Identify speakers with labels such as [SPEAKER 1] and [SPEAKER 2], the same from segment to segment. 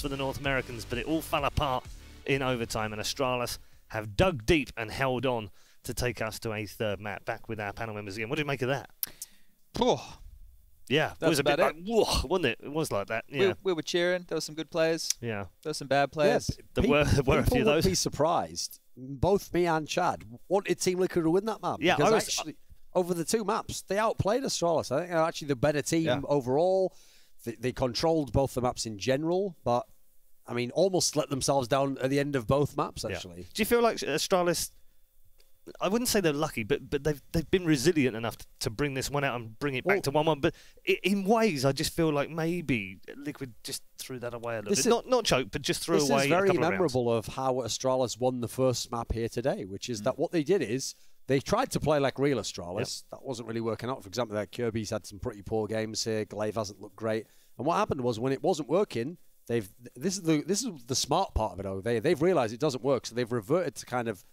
[SPEAKER 1] for the North Americans, but it all fell apart in overtime, and Astralis have dug deep and held on to take us to a third map. Back with our panel members again. What did you make of that?
[SPEAKER 2] Oh,
[SPEAKER 1] yeah, it was a bit like, whoa, wasn't it? It was like that. Yeah,
[SPEAKER 2] we were cheering. There were some good players.
[SPEAKER 1] Yeah,
[SPEAKER 2] there were some bad players.
[SPEAKER 1] Yeah, there were a few of those.
[SPEAKER 3] People would be surprised. Both me and Chad wanted Team Liquid to win that map.
[SPEAKER 1] Yeah,
[SPEAKER 3] because actually, over the two maps, they outplayed Astralis. I think they're actually the better team overall. They controlled both the maps in general, but I mean, almost let themselves down at the end of both maps. Actually,
[SPEAKER 1] do you feel like Astralis? I wouldn't say they're lucky, but they've been resilient enough to bring this one out and bring it back to 1-1. But in ways, I just feel like maybe Liquid just threw that away a little bit. Not choked, but just threw away.
[SPEAKER 3] This is very
[SPEAKER 1] a couple
[SPEAKER 3] memorable of how Astralis won the first map here today, which is that what they did is they tried to play like real Astralis. That wasn't really working out. For example, that Kirby's had some pretty poor games here. Glaive hasn't looked great. And what happened was when it wasn't working, this is the smart part of it. They've realised it doesn't work, so they've reverted to kind of.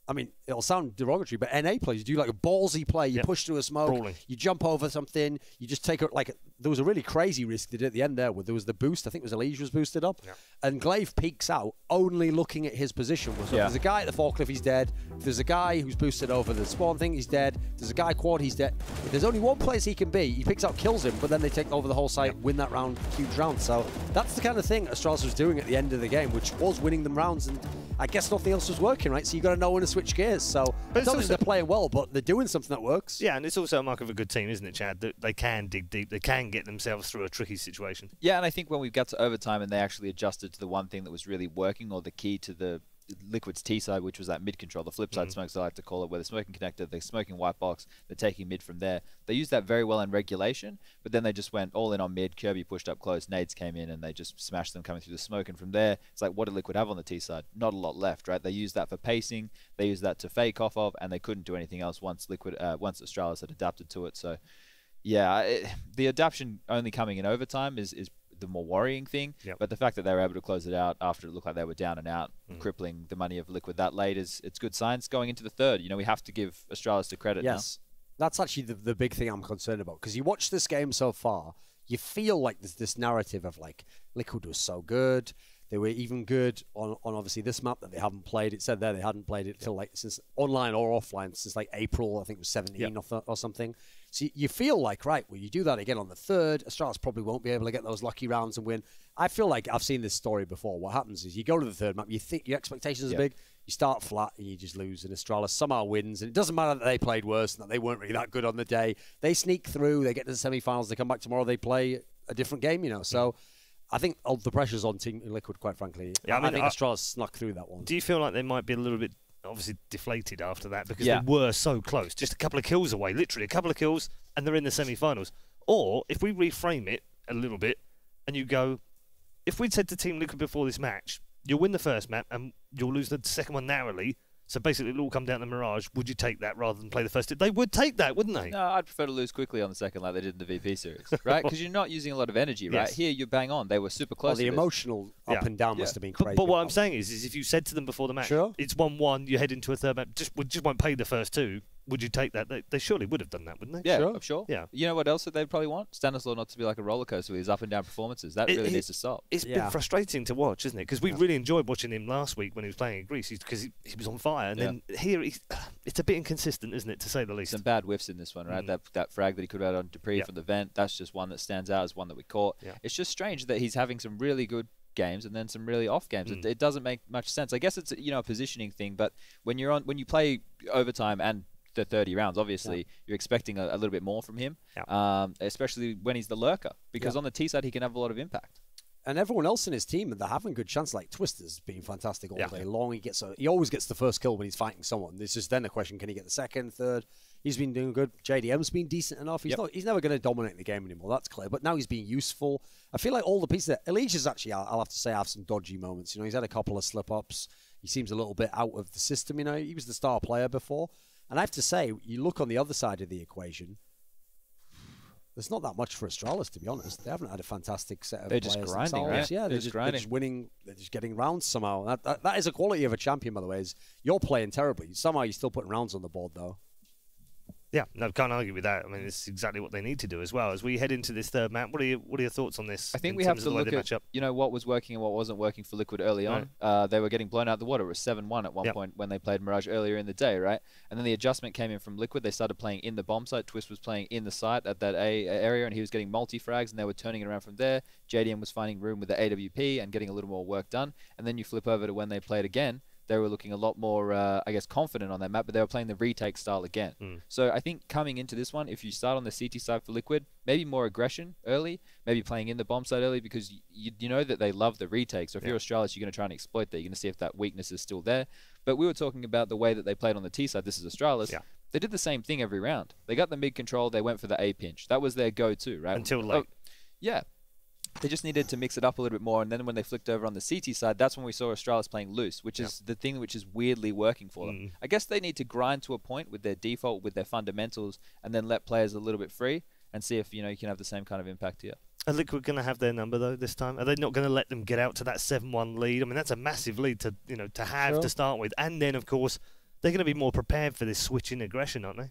[SPEAKER 3] I mean, it'll sound derogatory, but NA players do like a ballsy play. You push through a smoke,
[SPEAKER 1] brawling.
[SPEAKER 3] You jump over something, you just take it. Like there was a really crazy risk they did at the end there, where there was the boost. I think it was Elysia was boosted up, and Glaive peeks out only looking at his position. So if there's a guy at the forklift, he's dead. If there's a guy who's boosted over the spawn thing, he's dead. If there's a guy quad, he's dead. If there's only one place he can be, he picks out, kills him, but then they take over the whole site, win that round, huge round. So that's the kind of thing Astralis was doing at the end of the game, which was winning them rounds, and I guess nothing else was working, right? So you got to know when to switch gears. So I don't think they're playing well, but they're doing something that works.
[SPEAKER 1] Yeah, and it's also a mark of a good team, isn't it, Chad? That they can dig deep, they can get themselves through a tricky situation.
[SPEAKER 2] Yeah, and I think when we got to overtime and they actually adjusted to the one thing that was really working, or the key to the Liquid's T side, which was that mid control, the flip side smokes, I like to call it, where they're smoking connector, they're smoking white box, they're taking mid from there. They used that very well in regulation, but then they just went all in on mid. Kirby pushed up close, nades came in, and they just smashed them coming through the smoke. And from there, it's like, what did Liquid have on the T side? Not a lot left, right? They used that for pacing, they used that to fake off of, and they couldn't do anything else once once Astralis had adapted to it. So, yeah, the adaptation only coming in overtime is the more worrying thing, but the fact that they were able to close it out after it looked like they were down and out, crippling the money of Liquid that late, it's good signs going into the third. You know, we have to give Astralis the credit now.
[SPEAKER 3] That's actually the big thing I'm concerned about, because you watch this game so far, you feel like there's this narrative of like Liquid was so good, they were even good on obviously this map that they haven't played. It said there they hadn't played it till like since online or offline since like April, I think it was 17 or something. So you feel like, right, well, you do that again on the third, Astralis probably won't be able to get those lucky rounds and win. I feel like I've seen this story before. What happens is you go to the third map, you think your expectations are big, you start flat and you just lose, and Astralis somehow wins. And it doesn't matter that they played worse and that they weren't really that good on the day. They sneak through, they get to the semi-finals, they come back tomorrow, they play a different game, you know. So I think all the pressure's on Team Liquid, quite frankly. Yeah, I think Astralis snuck through that one.
[SPEAKER 1] Do you feel like they might be a little bit obviously deflated after that, because they were so close, just a couple of kills away, literally a couple of kills, and they're in the semi-finals? Or if we reframe it a little bit and you go, if we'd said to Team Liquid before this match, you'll win the first map and you'll lose the second one narrowly, so basically it'll all come down to Mirage, would you take that rather than play the first? They would take that, wouldn't they?
[SPEAKER 2] No, I'd prefer to lose quickly on the second like they did in the VP series, right? Because you're not using a lot of energy, right? Here you're bang on. They were super close.
[SPEAKER 3] The emotional up and down must have been crazy.
[SPEAKER 1] But what I'm saying is if you said to them before the match, it's 1-1, you head into a third map, we just won't pay the first two, would you take that? They surely would have done that, wouldn't they?
[SPEAKER 2] Yeah, sure. Yeah. You know what else that they'd probably want? Stanislaw not to be like a roller coaster with his up and down performances. That really needs to stop.
[SPEAKER 1] It's been frustrating to watch, isn't it? Because we really enjoyed watching him last week when he was playing in Greece, because he was on fire. And then here, it's a bit inconsistent, isn't it, to say the least?
[SPEAKER 2] Some bad whiffs in this one, right? That frag that he could have had on Dupree from the vent, that's just one that stands out as one that we caught. It's just strange that he's having some really good games and then some really off games. It doesn't make much sense. I guess it's a positioning thing, but when you play overtime and the 30 rounds, obviously you're expecting a little bit more from him, especially when he's the lurker, because on the T side he can have a lot of impact.
[SPEAKER 3] And everyone else in his team, they're having good chances. Like Twister's been fantastic all day long. He always gets the first kill when he's fighting someone. There's just then a question: can he get the second, third? He's been doing good. JDM's been decent enough. He's never going to dominate the game anymore. That's clear. But now he's being useful. I feel like all the pieces. Elisia's actually, I'll have to say, have some dodgy moments. You know, he's had a couple of slip ups. He seems a little bit out of the system. You know, he was the star player before. And I have to say, you look on the other side of the equation, there's not that much for Astralis, to be honest. They haven't had a fantastic set of players.
[SPEAKER 2] They're just grinding, right?
[SPEAKER 3] Yeah, they're just winning. They're just getting rounds somehow. That is a quality of a champion, by the way, is you're playing terribly. Somehow you're still putting rounds on the board, though.
[SPEAKER 1] Yeah, no, can't argue with that. I mean, it's exactly what they need to do as well. As we head into this third map, what are your thoughts on this?
[SPEAKER 2] I think we have to look at what was working and what wasn't working for Liquid early on. They were getting blown out the water. It was 7-1 at one point when they played Mirage earlier in the day, right? And then the adjustment came in from Liquid. They started playing in the bomb site. Twist was playing in the site at that A area, and he was getting multi-frags, and they were turning it around from there. JDM was finding room with the AWP and getting a little more work done. And then you flip over to when they played again. They were looking a lot more, I guess, confident on that map, but they were playing the retake style again. So I think coming into this one, if you start on the CT side for Liquid, maybe more aggression early, maybe playing in the bomb side early, because you know that they love the retake. So if you're Astralis, you're going to try and exploit that. You're going to see if that weakness is still there. But we were talking about the way that they played on the T side. This is Astralis. Yeah. They did the same thing every round. They got the mid control. They went for the A pinch. That was their go-to, right?
[SPEAKER 1] Until late.
[SPEAKER 2] Yeah. They just needed to mix it up a little bit more, and then when they flicked over on the CT side, that's when we saw Astralis playing loose, which is the thing which is weirdly working for them. I guess they need to grind to a point with their default, with their fundamentals, and then let players a little bit free and see if you can have the same kind of impact here.
[SPEAKER 1] Are Liquid going to have their number though this time? Are they not going to let them get out to that 7-1 lead? I mean, that's a massive lead to to have to start with, and then of course they're going to be more prepared for this switch in aggression, aren't they?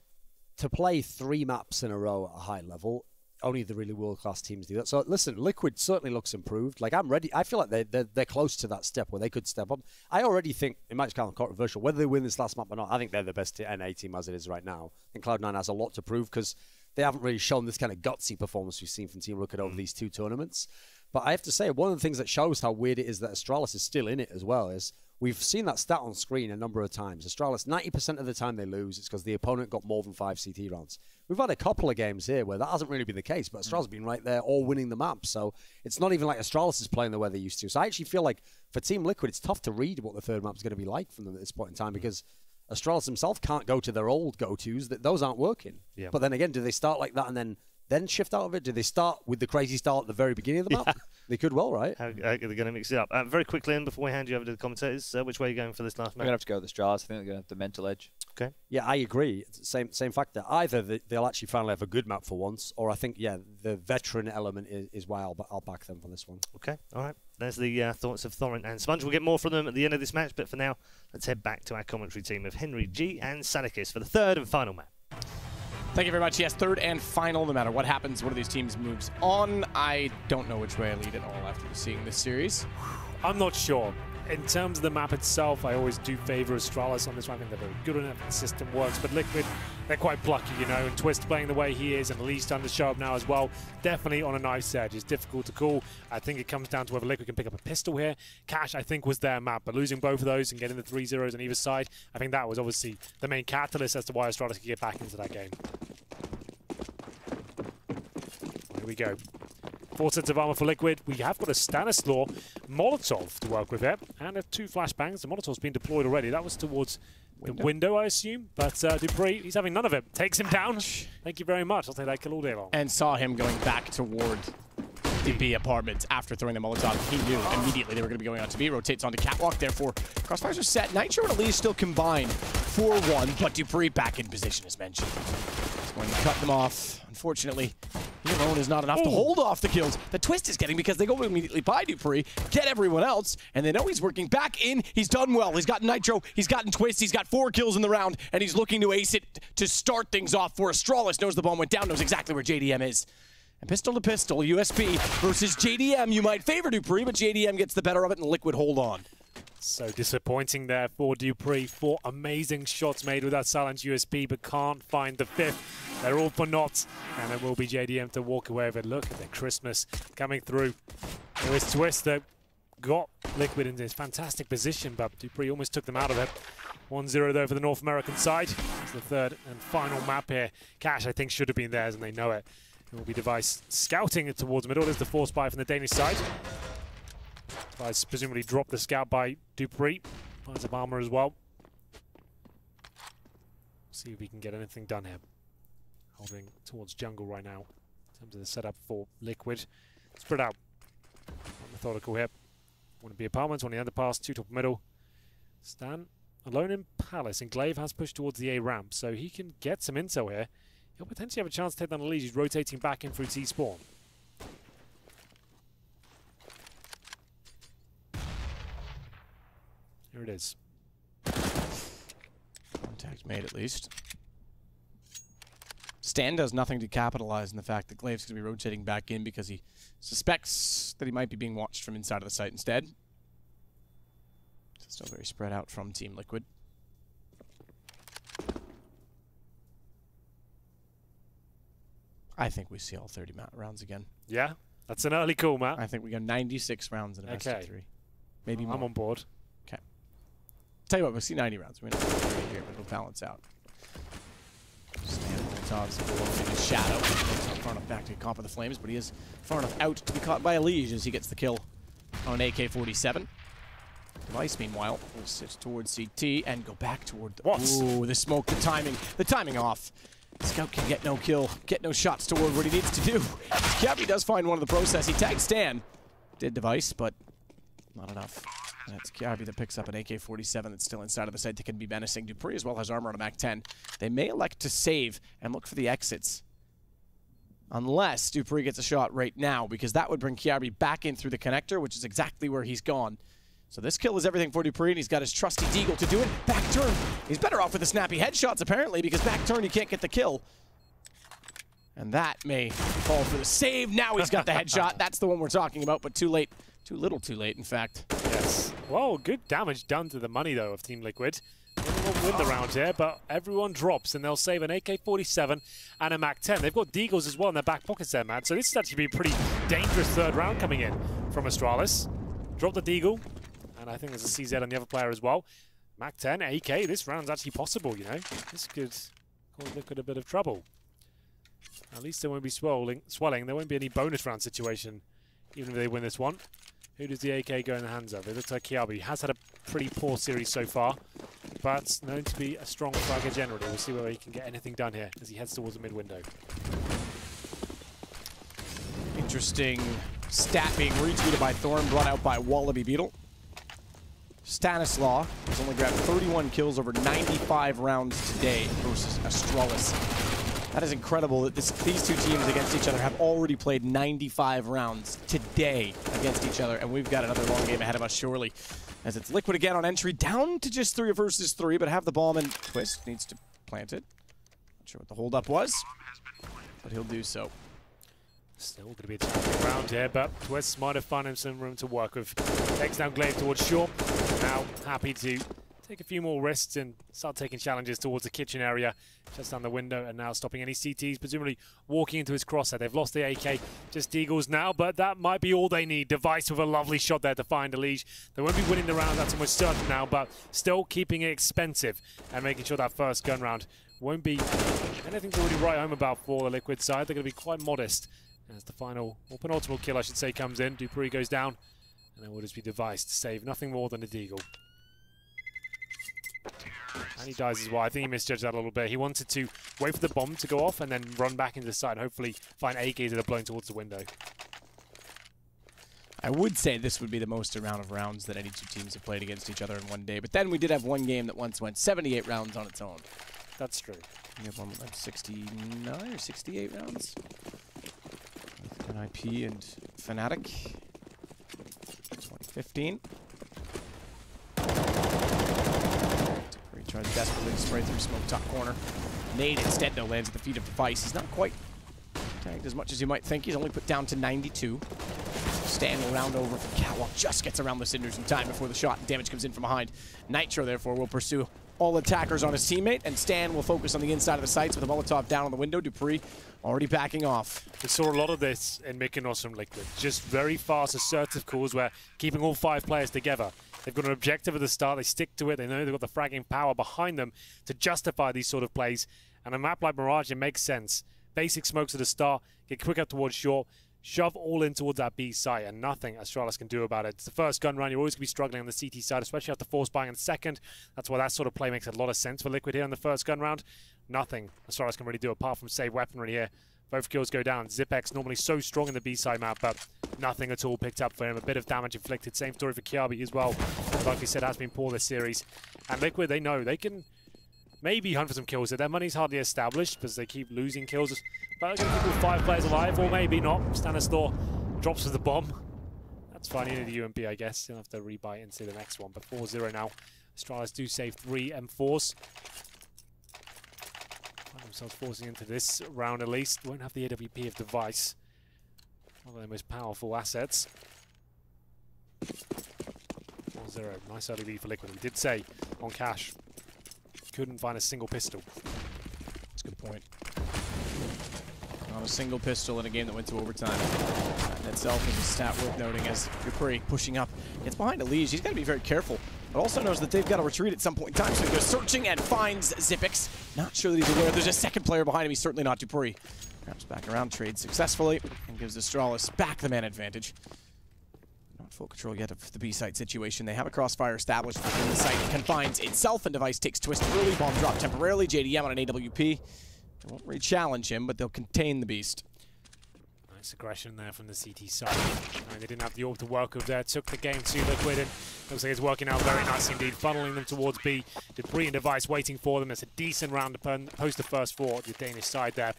[SPEAKER 3] To play 3 maps in a row at a high level. Only the really world-class teams do that. So listen, Liquid certainly looks improved. Like I'm ready. I feel like they're close to that step where they could step up. I already think it might sound controversial whether they win this last map or not. I think they're the best NA team as it is right now. And Cloud9 has a lot to prove because they haven't really shown this kind of gutsy performance we've seen from Team Liquid over these 2 tournaments. But I have to say, one of the things that shows how weird it is that Astralis is still in it as well is we've seen that stat on screen a number of times. Astralis, 90% of the time they lose, it's because the opponent got more than 5 CT rounds. We've had a couple of games here where that hasn't really been the case, but Astralis has been right there all winning the map. So it's not even like Astralis is playing the way they used to. So I actually feel like for Team Liquid, it's tough to read what the third map is going to be like from them at this point in time because Astralis themselves can't go to their old go-tos. Those aren't working. Yeah. But then again, do they start like that and then shift out of it? Do they start with the crazy start at the very beginning of the map? Yeah. They could well, right?
[SPEAKER 1] How they're going to mix it up. Very quickly, and before we hand you over to the commentators, which way are you going for this last match?
[SPEAKER 2] We're going to have to go with Astralis. I think they're going to have the mental edge.
[SPEAKER 1] Okay.
[SPEAKER 3] Yeah, I agree. Same factor. Either they'll actually finally have a good map for once, or I think, the veteran element is why I'll back them for this one.
[SPEAKER 1] Okay, all right. There's the thoughts of Thorin and Sponge. We'll get more from them at the end of this match, but for now, let's head back to our commentary team of Henry G and Sadikis for the third and final map.
[SPEAKER 4] Thank you very much. Yes, third and final, no matter what happens, one of these teams moves on. I don't know which way I lead at all after seeing this series.
[SPEAKER 5] I'm not sure. In terms of the map itself, I always do favor Astralis on this one. I think they're very good enough, the system works, but Liquid, they're quite plucky, and Twist playing the way he is, and Lee starting to show up now as well, definitely on a knife's edge. It's difficult to call. I think it comes down to whether Liquid can pick up a pistol here. Cash, I think, was their map, but losing both of those and getting the 3-0s on either side, I think that was obviously the main catalyst as to why Astralis could get back into that game. Here we go. 4 sets of armor for Liquid. We have got a Stanislaw Molotov to work with here, and 2 flashbangs. The Molotov's been deployed already. That was towards the window, I assume. But Dupree, he's having none of it. Takes him down. Thank you very much. I'll take that kill all day long.
[SPEAKER 4] And saw him going back toward the B apartment after throwing the Molotov. He knew immediately they were going to be going on to B. Rotates onto Catwalk. Therefore, crossfires are set. Nitro and Elise still combined for 1, but Dupree back in position as mentioned. He's going to cut them off. Unfortunately, he alone is not enough to hold off the kills the Twist is getting because they go immediately by Dupree, get everyone else, and they know he's working back in. He's done well. He's gotten Nitro, he's gotten Twist, he's got 4 kills in the round, and he's looking to ace it to start things off for Astralis. Knows the bomb went down, knows exactly where JDM is. And pistol to pistol, USP versus JDM. You might favor Dupree, but JDM gets the better of it and Liquid hold on.
[SPEAKER 5] So disappointing there for Dupree. 4 amazing shots made with that silenced USP, but can't find the 5th. They're all for naught, and it will be JDM to walk away with it. Look at the Christmas coming through. There is Twist that got Liquid in this fantastic position, but Dupree almost took them out of it. 1-0 though for the North American side. It's the third and final map here. Cash, I think, should have been theirs, and they know it. It will be Device scouting it towards middle. There's the force buy from the Danish side. Device presumably dropped the scout by Dupree. Finds up armor as well. See if we can get anything done here. Holding towards jungle right now in terms of the setup for Liquid. Spread out. Not methodical here. One in B apartments, one in the underpass, 2 top middle. Stan alone in Palace, and Glaive has pushed towards the A ramp, so he can get some intel here. He'll potentially have a chance to take down the lead. He's rotating back in through T-spawn. Here it is.
[SPEAKER 4] Contact made at least. Stan does nothing to capitalize on the fact that Glaive's going to be rotating back in because he suspects that he might be being watched from inside of the site instead. Still very spread out from Team Liquid. I think we see all 30 rounds again.
[SPEAKER 5] Yeah, that's an early call, Matt.
[SPEAKER 4] I think we go 96 rounds in a best of 3. Maybe more.
[SPEAKER 5] I'm on board.
[SPEAKER 4] Okay. Tell you what, we'll see 90 rounds. We're going to 30 here, but it'll balance out. Molotov's in his shadow. He's not far enough back to copper the flames, but he is far enough out to be caught by Elige as he gets the kill on an AK-47. Device, meanwhile, will sit towards CT and go back toward the... Ooh, the smoke, the timing off. Scout can get no kill, get no shots toward what he needs to do. Kiabi does find one of the process. He tags Stan. Did Device, but not enough. That's Kiabi that picks up an AK-47 that's still inside of the site that can be menacing. Dupree as well has armor on a MAC-10. They may elect to save and look for the exits. Unless Dupree gets a shot right now, because that would bring Kiabi back in through the connector, which is exactly where he's gone. So this kill is everything for Dupree, and he's got his trusty Deagle to do it. Back turn. He's better off with the snappy headshots, apparently, because back turn, he can't get the kill. And that may fall for the save. Now he's got the headshot. That's the one we're talking about, but too late. Too little too late, in fact.
[SPEAKER 5] Yes. Whoa, good damage done to the money, though, of Team Liquid. They won't win the round here, but everyone drops, and they'll save an AK-47 and a MAC-10. They've got Deagles as well in their back pockets there, man. So this is actually be a pretty dangerous third round coming in from Astralis. Drop the Deagle. And I think there's a CZ on the other player as well. MAC-10, AK, this round's actually possible, you know. This could cause Liquid a bit of trouble. At least there won't be swelling. There won't be any bonus round situation, even if they win this one. Who does the AK go in the hands of? It looks like Kiabi has had a pretty poor series so far, but known to be a strong fragger generally. We'll see whether he can get anything done here as he heads towards the mid-window.
[SPEAKER 4] Interesting stat being retweeted by Thorn, brought out by Wallaby Beetle. Stanislaw has only grabbed 31 kills over 95 rounds today versus Astralis. That is incredible that these two teams against each other have already played 95 rounds today against each other, and we've got another long game ahead of us, surely. As it's Liquid again on entry, down to just 3 versus 3, but have the bomb, and Twist needs to plant it. Not sure what the holdup was, but he'll do so.
[SPEAKER 5] Still going to be a challenging round here, but Twist might have found him some room to work with. Takes down Glaive towards short. Now happy to take a few more risks and start taking challenges towards the kitchen area, just down the window, and now stopping any CTs, presumably walking into his crosshair. They've lost the AK, just Deagles now, but that might be all they need. Device with a lovely shot there to find Elige. They won't be winning the round, that's almost certain now, but still keeping it expensive and making sure that first gun round won't be anything to really write home about for the Liquid side. They're going to be quite modest as the final, or penultimate kill, I should say, comes in. Dupree goes down, and it will just be Device to save nothing more than a Deagle. And he dies as well. I think he misjudged that a little bit. He wanted to wait for the bomb to go off and then run back into the side and hopefully find AKs that are blowing towards the window.
[SPEAKER 4] I would say this would be the most amount of rounds that any two teams have played against each other in one day, but then we did have one game that once went 78 rounds on its own.
[SPEAKER 5] That's true.
[SPEAKER 4] We have one with like 69 or 68 rounds. With an IP and Fnatic. 2015. He tries desperately to spray through smoke top corner. Nade instead, though, lands at the feet of Device. He's not quite tagged as much as you might think. He's only put down to 92. Stan will round over for Catwalk. Just gets around the cinders in time before the shot and damage comes in from behind. Nitro, therefore, will pursue all attackers on his teammate, and Stan will focus on the inside of the sights with a Molotov down on the window. Dupree already backing off.
[SPEAKER 5] We saw a lot of this in Mykonos from Liquid. Just very fast, assertive calls where keeping all 5 players together. They've got an objective at the start, they stick to it, they know they've got the fragging power behind them to justify these sort of plays. And a map like Mirage, it makes sense. Basic smokes at the start, get quick up towards short, shove all in towards that B site, and nothing Astralis can do about it. It's the first gun round, you're always going to be struggling on the CT side, especially after force buying in the second. That's why that sort of play makes a lot of sense for Liquid here in the first gun round. Nothing Astralis can really do apart from save weaponry here. Both kills go down. Zipex normally so strong in the B-side map, but nothing at all picked up for him. A bit of damage inflicted. Same story for Kiabi as well. Like we said, has been poor this series. And Liquid, they know they can maybe hunt for some kills. Their money's hardly established because they keep losing kills. But they're going to keep all 5 players alive, or maybe not. Stanislaw drops with the bomb. That's fine. He needed the UMP, I guess. He'll have to rebuy into the next one. But 4-0 now. Astralis do save 3 M4s. themselves forcing into this round at least. Won't have the AWP of Device. One of their most powerful assets. 4-0. Nice early lead for Liquid. We did say on Cash, couldn't find a single pistol.
[SPEAKER 4] That's a good point. Not a single pistol in a game that went to overtime. That in itself is a stat worth noting as dupreeh pushing up. Gets behind Elige. He's got to be very careful, but also knows that they've got to retreat at some point in time, so he goes searching and finds Xyp9x. Not sure that he's aware there's a second player behind him. He's certainly not dupreeh. Grabs back around, trades successfully, and gives Astralis back the man advantage. Not full control yet of the B site situation. They have a crossfire established within the site. It confines itself, and Device takes Twist early. Bomb drop temporarily. JDM on an AWP. They won't re-challenge him, but they'll contain the beast.
[SPEAKER 5] Nice aggression there from the CT side. No, they didn't have the orb to work with there. Took the game to Liquid, and looks like it's working out very nice indeed. Funneling them towards B. dupreeh and Device waiting for them. It's a decent round to post the first 4 at the Danish side there.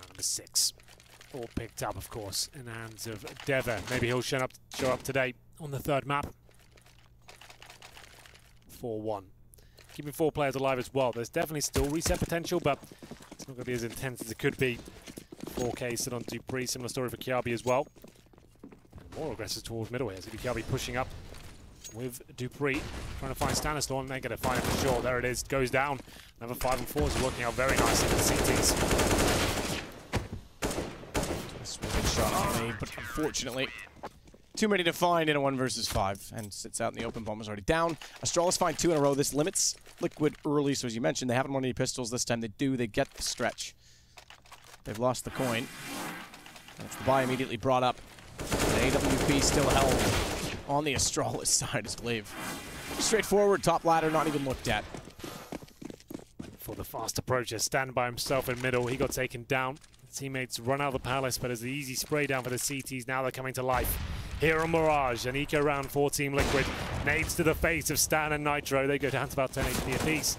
[SPEAKER 5] Number 6. All picked up, of course, in the hands of Dever. Maybe he'll show up today on the 3rd map. 4-1. Keeping 4 players alive as well. There's definitely still reset potential, but it's not going to be as intense as it could be. 4K sit on dupreeh. Similar story for Kiabi as well. And more aggressive towards middle here. So Kiabi pushing up with dupreeh, trying to find Stanislaw, and they're going to find it for sure. There it is. Goes down. Another 5 and 4 is working out very nicely for the CTs.
[SPEAKER 4] This was a good shot on me, but unfortunately, too many to find in a 1 versus 5, and sits out in the open. Bomb is already down. Astralis find 2 in a row. This limits Liquid early, so as you mentioned, they haven't won any pistols this time. They get the stretch. They've lost the coin. And it's the buy immediately brought up. And AWP still held on the Astralis side as Glaive. Straightforward, top ladder, not even looked at.
[SPEAKER 5] For the fast approach, stand by himself in middle. He got taken down. Teammates run out of the palace, but as the easy spray down for the CTs, now they're coming to life. Here on Mirage, an eco round for Team Liquid. Nades to the face of Stan and Nitro. They go down to about 10 HP apiece.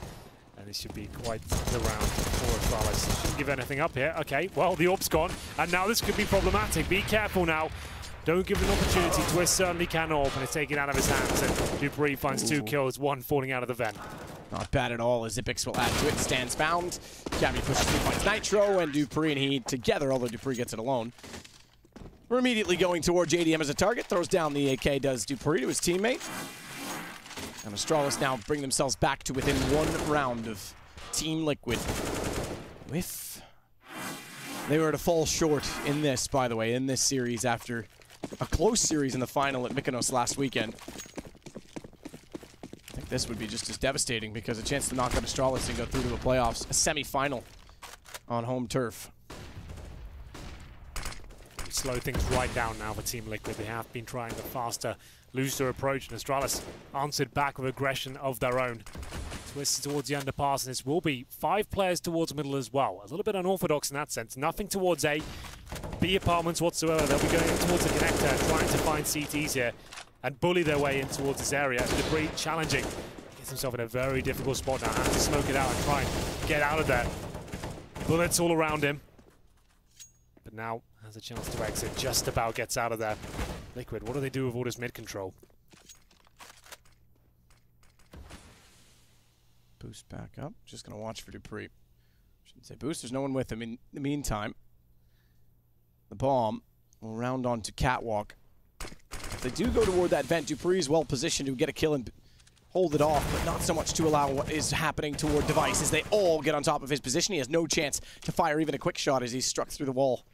[SPEAKER 5] And this should be quite the round for Astralis. Shouldn't give anything up here. Okay, well, the orb's gone. And now this could be problematic. Be careful now. Don't give it an opportunity. Twist certainly can orb, and it's taken out of his hands. And dupreeh finds 2 kills, 1 falling out of the vent.
[SPEAKER 4] Not bad at all, as Xyp9x will add to it. Stands found. Kiabi pushes through, finds Nitro, and dupreeh and he together, although dupreeh gets it alone. We're immediately going toward JDM as a target. Throws down the AK, does dupreeh to his teammate. And Astralis now bring themselves back to within 1 round of Team Liquid. They were to fall short in this, by the way, in this series after a close series in the final at Mykonos last weekend. I think this would be just as devastating because a chance to knock out Astralis and go through to the playoffs, a semi-final on home turf.
[SPEAKER 5] Slow things right down now for Team Liquid. They have been trying the faster, looser approach, and Astralis answered back with aggression of their own. Twist towards the underpass, and this will be 5 players towards middle as well. A little bit unorthodox in that sense. Nothing towards A, B apartments whatsoever. They'll be going in towards the connector, trying to find CTs here and bully their way in towards this area. dupreeh challenging. Gets himself in a very difficult spot now. Has to smoke it out and try and get out of there. Bullets all around him. But now has a chance to exit. Just about gets out of there. Liquid, what do they do with all this mid control?
[SPEAKER 4] Boost back up. Just going to watch for dupreeh. Shouldn't say boost. There's no one with him. In the meantime, the bomb will round onto Catwalk. If they do go toward that vent, dupreeh is well positioned to get a kill and hold it off, but not so much to allow what is happening toward Device as they all get on top of his position. He has no chance to fire even a quick shot as he's struck through the wall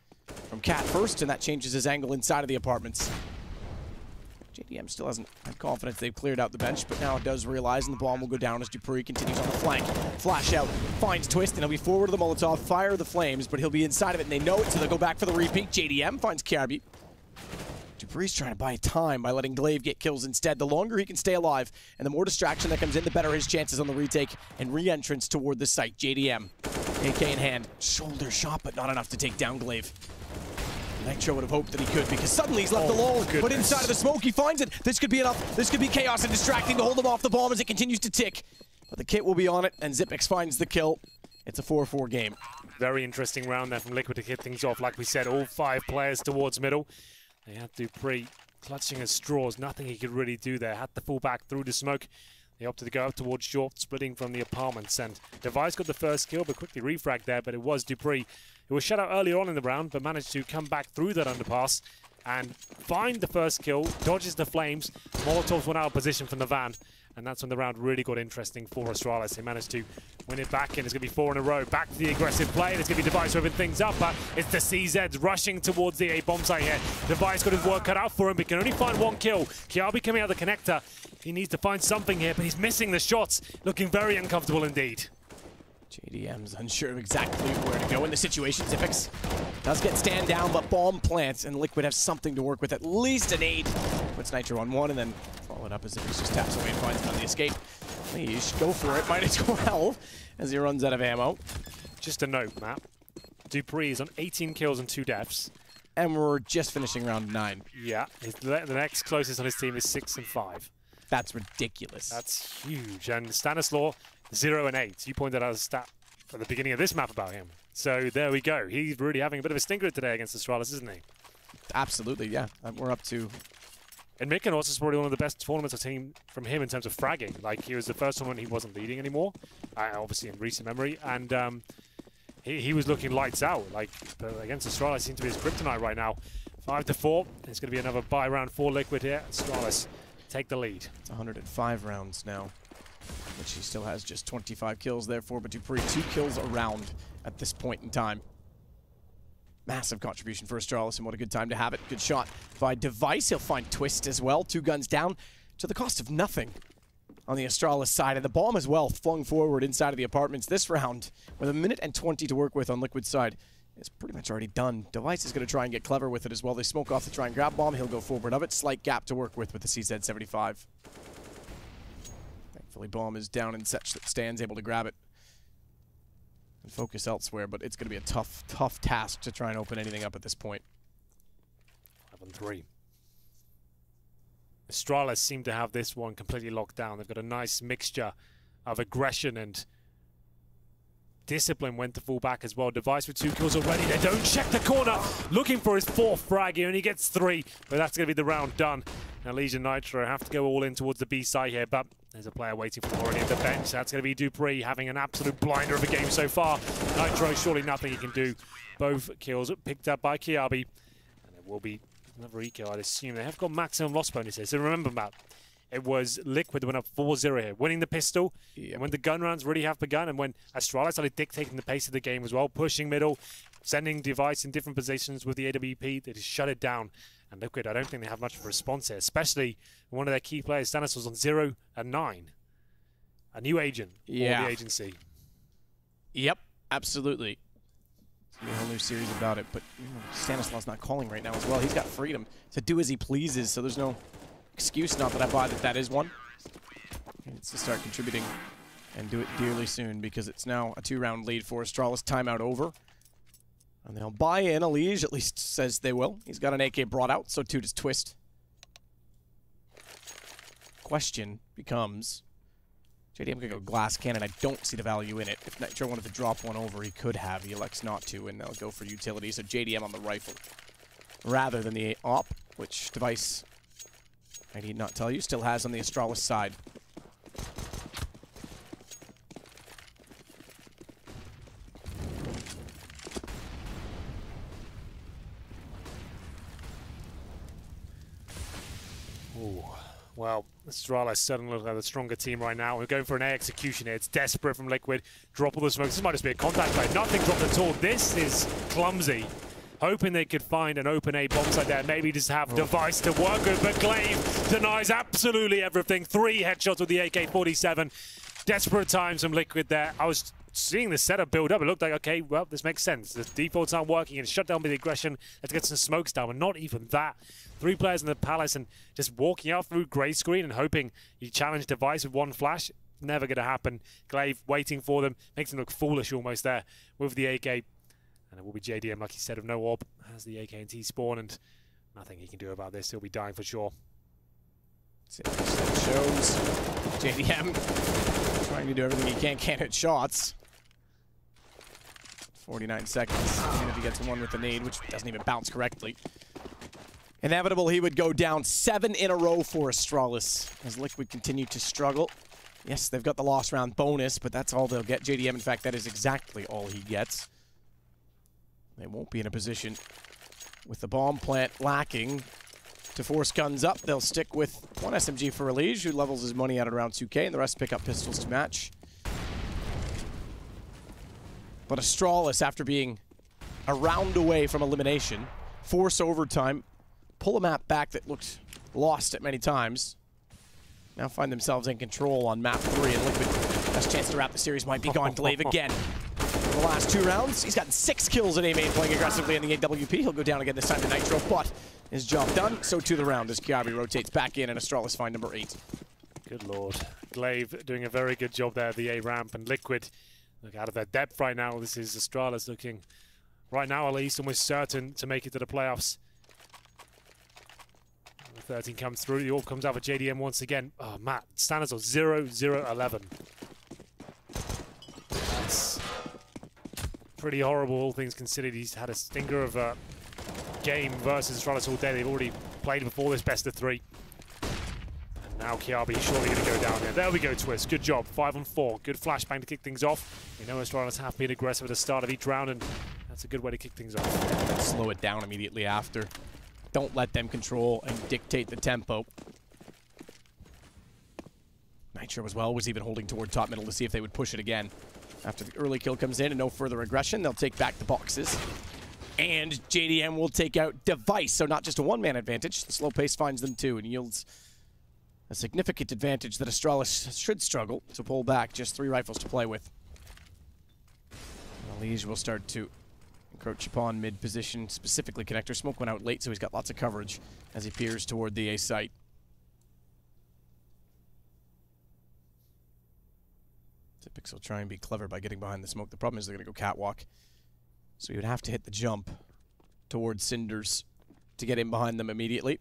[SPEAKER 4] from Cat first, and that changes his angle inside of the apartments. JDM still hasn't had confidence they've cleared out the bench, but now it does realize, and the bomb will go down as dupreeh continues on the flank. Flash out, finds Twist, and he'll be forward to the Molotov, fire the flames, but he'll be inside of it, and they know it, so they'll go back for the repeat. JDM finds Kiabi. dupreeh's trying to buy time by letting Glaive get kills instead. The longer he can stay alive, and the more distraction that comes in, the better his chances on the retake and re-entrance toward the site. JDM, AK in hand, shoulder shot, but not enough to take down Glaive. Nitro would have hoped that he could, because suddenly he's left alone. Goodness. But inside of the smoke, he finds it. This could be enough. This could be chaos and distracting to hold him off the bomb as it continues to tick. But the kit will be on it, and Xyp9x finds the kill. It's a 4-4 game.
[SPEAKER 5] Very interesting round there from Liquid to kick things off. Like we said, all 5 players towards middle. They had dupreeh clutching at straws. Nothing he could really do there. Had to fall back through the smoke. They opted to go up towards short, splitting from the apartments, and Device got the first kill, but quickly refragged there, but it was dupreeh, who was shut out earlier on in the round, but managed to come back through that underpass and find the first kill, dodges the flames. Molotovs went out of position from the van, and that's when the round really got interesting for Astralis. They managed to win it back, and it's going to be 4 in a row. Back to the aggressive play, and it's going to be Device who open things up, but it's the CZs rushing towards the A bomb site here. Device got his work cut out for him, but can only find 1 kill. Kiabi coming out of the connector. He needs to find something here, but he's missing the shots. Looking very uncomfortable indeed.
[SPEAKER 4] JDM's unsure of exactly where to go in the situation. Xyp9x does get stand down, but bomb plants, and Liquid have something to work with, at least an 8. Puts Nitro on 1, and then followed up as Xyp9x just taps away and finds another escape. Please, go for it, -12, as he runs out of ammo.
[SPEAKER 5] Just a note, Matt. dupreeh is on 18 kills and 2 deaths.
[SPEAKER 4] And we're just finishing round 9.
[SPEAKER 5] Yeah, the next closest on his team is 6 and 5.
[SPEAKER 4] That's ridiculous.
[SPEAKER 5] That's huge. And Stanislaw, 0 and 8. You pointed out a stat at the beginning of this map about him. So there we go. He's really having a bit of a stinker today against Astralis, isn't he?
[SPEAKER 4] Absolutely, yeah. We're up to...
[SPEAKER 5] And Mykonos is probably one of the best tournaments I've seen from him in terms of fragging. Like, he was the first tournament he wasn't leading anymore, obviously in recent memory. And he was looking lights out. Like, against Astralis, seems to be his kryptonite right now. 5-4. It's going to be another buy round for Liquid here. Astralis take the lead.
[SPEAKER 4] It's 105 rounds now, which he still has just 25 kills therefore, but dupreeh 2 kills a round at this point in time. Massive contribution for Astralis, and what a good time to have it. Good shot by Device. He'll find Twist as well. 2 guns down to the cost of nothing on the Astralis side. And the bomb as well flung forward inside of the apartments this round with 1 minute and 20 to work with on Liquid's side. It's pretty much already done. Device is going to try and get clever with it as well. They smoke off the try and grab bomb. He'll go forward of it. Slight gap to work with the CZ75. Thankfully, bomb is down and such that Stan's able to grab it and focus elsewhere, but it's going to be a tough, tough task to try and open anything up at this point.
[SPEAKER 5] 5-3. Astralis seem to have this one completely locked down. They've got a nice mixture of aggression and discipline when to fall back as well. Device with 2 kills already. They don't check the corner. Looking for his 4th frag. He only gets 3, but that's going to be the round done. Now Legion Nitro have to go all in towards the B side here, but there's a player waiting for them already at the bench. That's going to be dupreeh having an absolute blinder of a game so far. Nitro, surely nothing he can do. Both kills picked up by Kiabi. And it will be another eco, I'd assume. They have got maximum loss bonuses. So remember, Matt, it was Liquid that went up 4-0 here, winning the pistol. Yep. And when the gun rounds really have begun, and when Astralis started dictating the pace of the game as well, pushing middle, sending Device in different positions with the AWP, they just shut it down. And Liquid, I don't think they have much of a response here, especially when one of their key players, Stannis, was on 0 and 9. A new agent for the agency.
[SPEAKER 4] Yep, absolutely. It's going to be a whole new series about it, but Stanislaw's not calling right now as well. He's got freedom to do as he pleases, so there's no excuse, not that I buy that that is one. He needs to start contributing and do it dearly soon, because it's now a 2-round lead for Astralis. Timeout over. And they'll buy in. Alige at least says they will. He's got an AK brought out, so too does Twist. Question becomes, JDM could go glass cannon. I don't see the value in it. If Nitro wanted to drop one over, he could have. He elects not to, and they'll go for utility. So JDM on the rifle rather than the AWP, which Device, I need not tell you, still has on the Astralis side.
[SPEAKER 5] Well, Astralis certainly looks like the stronger team right now. We're going for an A execution here. It's desperate from Liquid. Drop all the smokes. This might just be a contact play. Nothing dropped at all. This is clumsy. Hoping they could find an open A bomb site there. Maybe just have Device to work with. But Glaive denies absolutely everything. 3 headshots with the AK-47. Desperate times from Liquid there. I was seeing the setup build up. It looked like, okay, well, this makes sense. The defaults aren't working. It's shut down by the aggression. Let's get some smokes down. But not even that. 3 players in the Palace and just walking out through grey screen and hoping you challenge Device with 1 flash. Never going to happen. Glaive waiting for them. Makes them look foolish almost there with the AK. And it will be JDM, like he said, of no orb. Has the AK and T spawn, and nothing he can do about this. He'll be dying for sure.
[SPEAKER 4] It shows JDM trying to do everything he can hit shots. 49 seconds, even if he gets one with the nade, which doesn't even bounce correctly. Inevitable he would go down. 7 in a row for Astralis as Liquid continue to struggle. Yes, they've got the lost round bonus, but that's all they'll get. JDM, in fact, that is exactly all he gets. They won't be in a position with the bomb plant lacking to force guns up. They'll stick with one SMG for Mirage, who levels his money out at around 2K, and the rest pick up pistols to match. But Astralis, after being a round away from elimination, force overtime, pull a map back that looked lost at many times, now find themselves in control on map 3, and Liquid, best chance to wrap the series might be gone. Glaive again. In the last 2 rounds, he's gotten 6 kills at A main, playing aggressively in the AWP. He'll go down again this time to Nitro, but his job done, so to the round as Kiabi rotates back in and Astralis find number 8.
[SPEAKER 5] Good lord. Glaive doing a very good job there at the A ramp, and Liquid look out of their depth right now. This is Astralis looking, right now at least, almost certain to make it to the playoffs. 13 comes through, the AWP comes out for JDM once again. Oh, Matt, standards of 0-0-11. That's pretty horrible, all things considered. He's had a stinker of a game versus Astralis all day. They've already played before this best of 3. And now Kiabi is surely going to go down there. There we go, Twist. Good job. 5 on 4. Good flashbang to kick things off. We know Astralis have been aggressive at the start of each round, and that's a good way to kick things off.
[SPEAKER 4] Slow it down immediately after. Don't let them control and dictate the tempo. Nitro as well was even holding toward top middle to see if they would push it again. After the early kill comes in and no further aggression, they'll take back the boxes. And JDM will take out Device, so not just a one-man advantage. The slow pace finds them too and yields a significant advantage that Astralis should struggle to pull back. Just 3 rifles to play with. Mirage will start to encroach upon mid position, specifically connector. Smoke went out late, so he's got lots of coverage as he peers toward the A site. Typix will try and be clever by getting behind the smoke. The problem is they're going to go catwalk. So he would have to hit the jump towards Cinders to get in behind them immediately.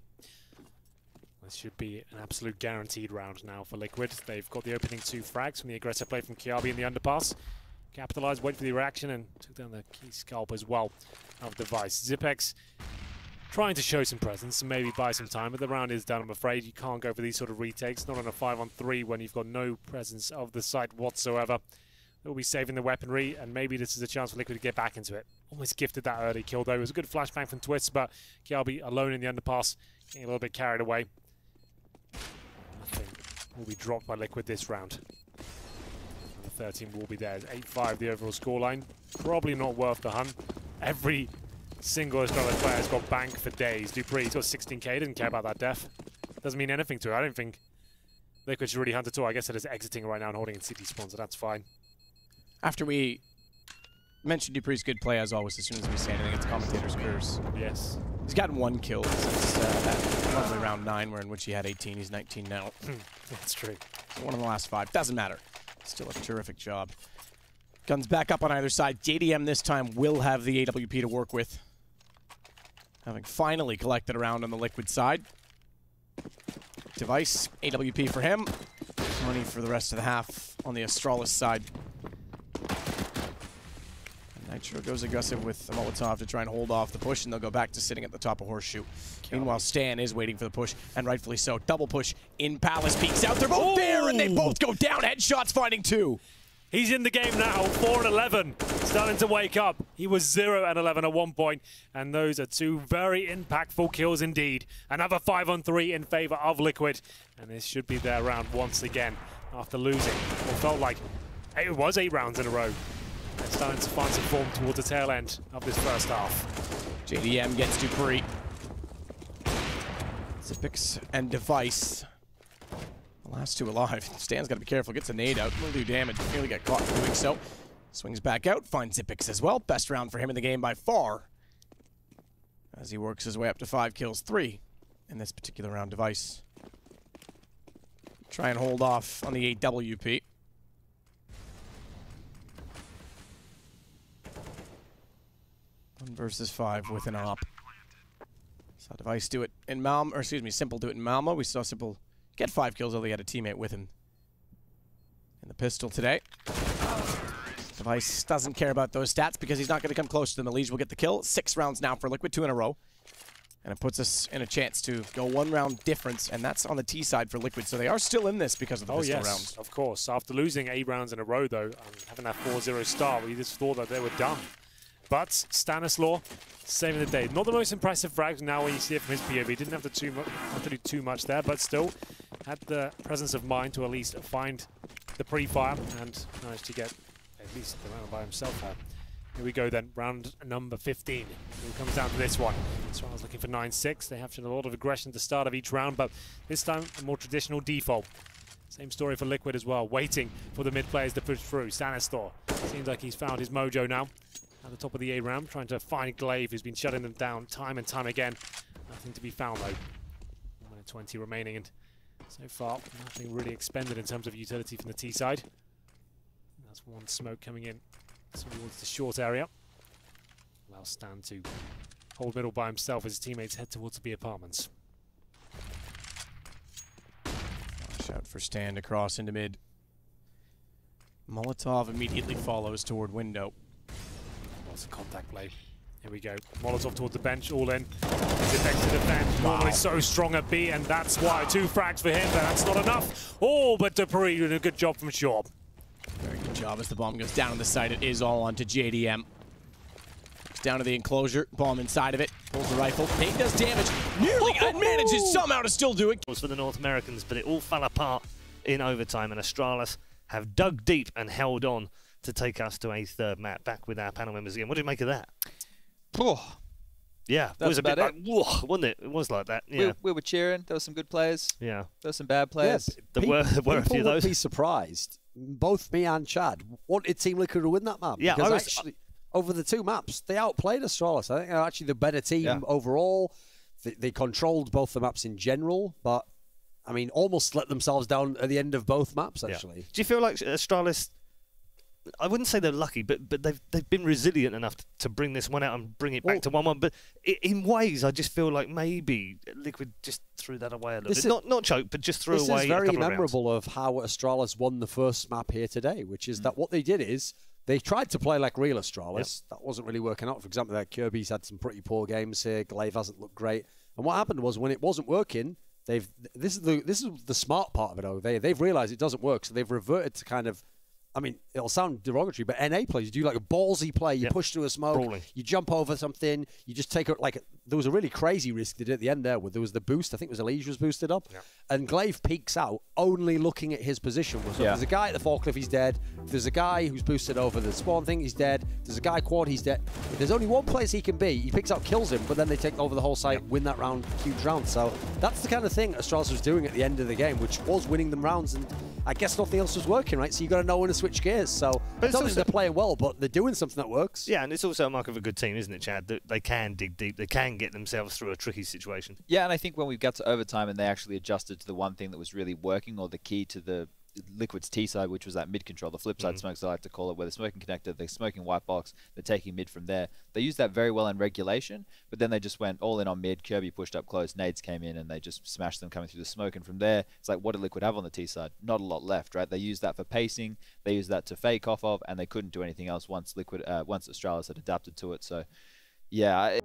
[SPEAKER 5] This should be an absolute guaranteed round now for Liquid. They've got the opening 2 frags from the aggressive play from Kiabi in the underpass. Capitalized, wait for the reaction, and took down the key scalp as well of Device. Zipex trying to show some presence and maybe buy some time, but the round is done, I'm afraid. You can't go for these sort of retakes, not on a 5-on-3 when you've got no presence of the site whatsoever. They'll be saving the weaponry, and maybe this is a chance for Liquid to get back into it. Almost gifted that early kill, though. It was a good flashbang from Twist, but Kiabi alone in the underpass, getting a little bit carried away. Nothing will be dropped by Liquid this round. 13 will be there. 8-5 the overall scoreline. Probably not worth the hunt. Every single Astralis player has got bank for days. Dupree's got 16k, didn't care about that def. Doesn't mean anything to her. I don't think Liquid should really hunt at all. I guess it is exiting right now and holding in city spawn, so that's fine.
[SPEAKER 4] After we mentioned Dupree's good play, as always, as soon as we say anything, it's commentator's curse.
[SPEAKER 5] Yes.
[SPEAKER 4] He's gotten 1 kill since that lovely round 9, where in which he had 18. He's 19 now.
[SPEAKER 5] That's true.
[SPEAKER 4] So 1 in the last 5. Doesn't matter. Still a terrific job. Guns back up on either side. JDM this time will have the AWP to work with, having finally collected around on the Liquid side. Device, AWP for him. Money for the rest of the half on the Astralis side. And Nitro goes aggressive with the Molotov to try and hold off the push, and they'll go back to sitting at the top of Horseshoe. Meanwhile, Stan is waiting for the push, and rightfully so. Double push in Palace, peeks out. They're both there, and they both go down. Headshots finding 2.
[SPEAKER 5] He's in the game now, 4-11, starting to wake up. He was 0-11 at one point, and those are 2 very impactful kills indeed. Another 5-on-3 in favor of Liquid, and this should be their round once again after losing. It felt like it was 8 rounds in a row. They're starting to find some form towards the tail end of this first half.
[SPEAKER 4] JDM gets Dupree. Zipex and Device. The last 2 alive. Stan's got to be careful. Gets a nade out. Will do damage. Nearly get caught doing so. Swings back out. Finds Zipex as well. Best round for him in the game by far, as he works his way up to 5 kills. 3 in this particular round. Device try and hold off on the AWP. One versus 5 with an op. Saw Device do it in Malmo, or excuse me, Simple do it in Malmo. We saw Simple get 5 kills, although he had a teammate with him in the pistol today. Device doesn't care about those stats because he's not going to come close to them. Mirage will get the kill. 6 rounds now for Liquid, 2 in a row. And it puts us in a chance to go 1 round difference, and that's on the T side for Liquid. So they are still in this because of the pistol round.
[SPEAKER 5] Of course. After losing 8 rounds in a row, though, having that 4-0 start, we just thought that they were done. But Stanislaw saving the day. Not the most impressive frags now when you see it from his POV. Didn't have to do too much there, but still had the presence of mind to at least find the pre-fire and managed to get at least the round by himself. Here we go then, round number 15. It comes down to this one. This one was looking for 9-6. They have shown a lot of aggression at the start of each round, but this time a more traditional default. Same story for Liquid as well, waiting for the mid players to push through. Stanislaw seems like he's found his mojo now. At the top of the A round, trying to find Glaive, who's been shutting them down time and time again. Nothing to be found though. 1 minute 20 remaining, and so far nothing really expended in terms of utility from the T side. That's one smoke coming in towards the short area. Allows Stan to hold middle by himself as his teammates head towards the B apartments.
[SPEAKER 4] Flash out for Stan across into mid. Molotov immediately follows toward window.
[SPEAKER 5] Lots of contact play. Here we go. Molotov towards the bench, all in. He's effective to defend. Normally so strong at B, and that's why 2 frags for him, but that's not enough. Oh, but Dupree doing a good job from Shaw.
[SPEAKER 4] Very good job as the bomb goes down on the site. It is all onto JDM. It's down to the enclosure. Bomb inside of it. Pulls the rifle. Nate does damage. Nearly and manages somehow to still do it.
[SPEAKER 1] It was for the North Americans, but it all fell apart in overtime, and Astralis have dug deep and held on to take us to a 3rd map. Back with our panel members again. What do you make of that? Yeah, it was a bit like, whoa, wasn't it? It was like that. Yeah,
[SPEAKER 2] we were cheering. There were some good players.
[SPEAKER 1] Yeah,
[SPEAKER 2] there were some bad players.
[SPEAKER 3] Yeah,
[SPEAKER 1] there were a few of those.
[SPEAKER 3] Be surprised. Both me and Chad wanted Team Liquid to win that map.
[SPEAKER 1] Yeah,
[SPEAKER 3] because actually, over the 2 maps, they outplayed Astralis. I think they're actually the better team overall. They controlled both the maps in general, but I mean, almost let themselves down at the end of both maps. Actually,
[SPEAKER 1] do you feel like Astralis? I wouldn't say they're lucky, but they've been resilient enough to bring this one out and bring it back to 1-1. But in ways, I just feel like maybe Liquid just threw that away a little bit. Not choked, but just threw away.
[SPEAKER 3] This is very
[SPEAKER 1] a couple
[SPEAKER 3] memorable of how Astralis won the first map here today, which is that what they did is they tried to play like real Astralis. That wasn't really working out. For example, that Kirby's had some pretty poor games here. Glaive hasn't looked great. And what happened was when it wasn't working, this is the smart part of it. Though they've realised it doesn't work, so they've reverted to kind of. I mean, it'll sound derogatory, but NA players do like a ballsy play. You push through a smoke,
[SPEAKER 1] brawling.
[SPEAKER 3] You jump over something, you just take it like there was a really crazy risk they did at the end there where there was the boost. I think it was Elijah was boosted up, and Glaive peeks out only looking at his position. So if there's a guy at the forklift, he's dead. If there's a guy who's boosted over the spawn thing, he's dead. If there's a guy quad, he's dead. If there's only one place he can be, he picks out, kills him, but then they take over the whole site, win that round, huge round. So that's the kind of thing Astralis was doing at the end of the game, which was winning them rounds, and I guess nothing else was working, right? So you got to know when to switch gears. So I don't think they're playing well, but they're doing something that works.
[SPEAKER 1] Yeah, and it's also a mark of a good team, isn't it, Chad? That they can dig deep, they can get themselves through a tricky situation.
[SPEAKER 2] Yeah, and I think when we got to overtime and they actually adjusted to the one thing that was really working, or the key to the Liquid's T side, which was that mid control, the flip side smokes I like to call it, where they're smoking connector, they're smoking white box, they're taking mid from there. They used that very well in regulation, but then they just went all in on mid. Kirby pushed up close, nades came in, and they just smashed them coming through the smoke. And from there, it's like, what did Liquid have on the T side? Not a lot left, right? They used that for pacing, they used that to fake off of, and they couldn't do anything else once once Astralis had adapted to it. So, yeah.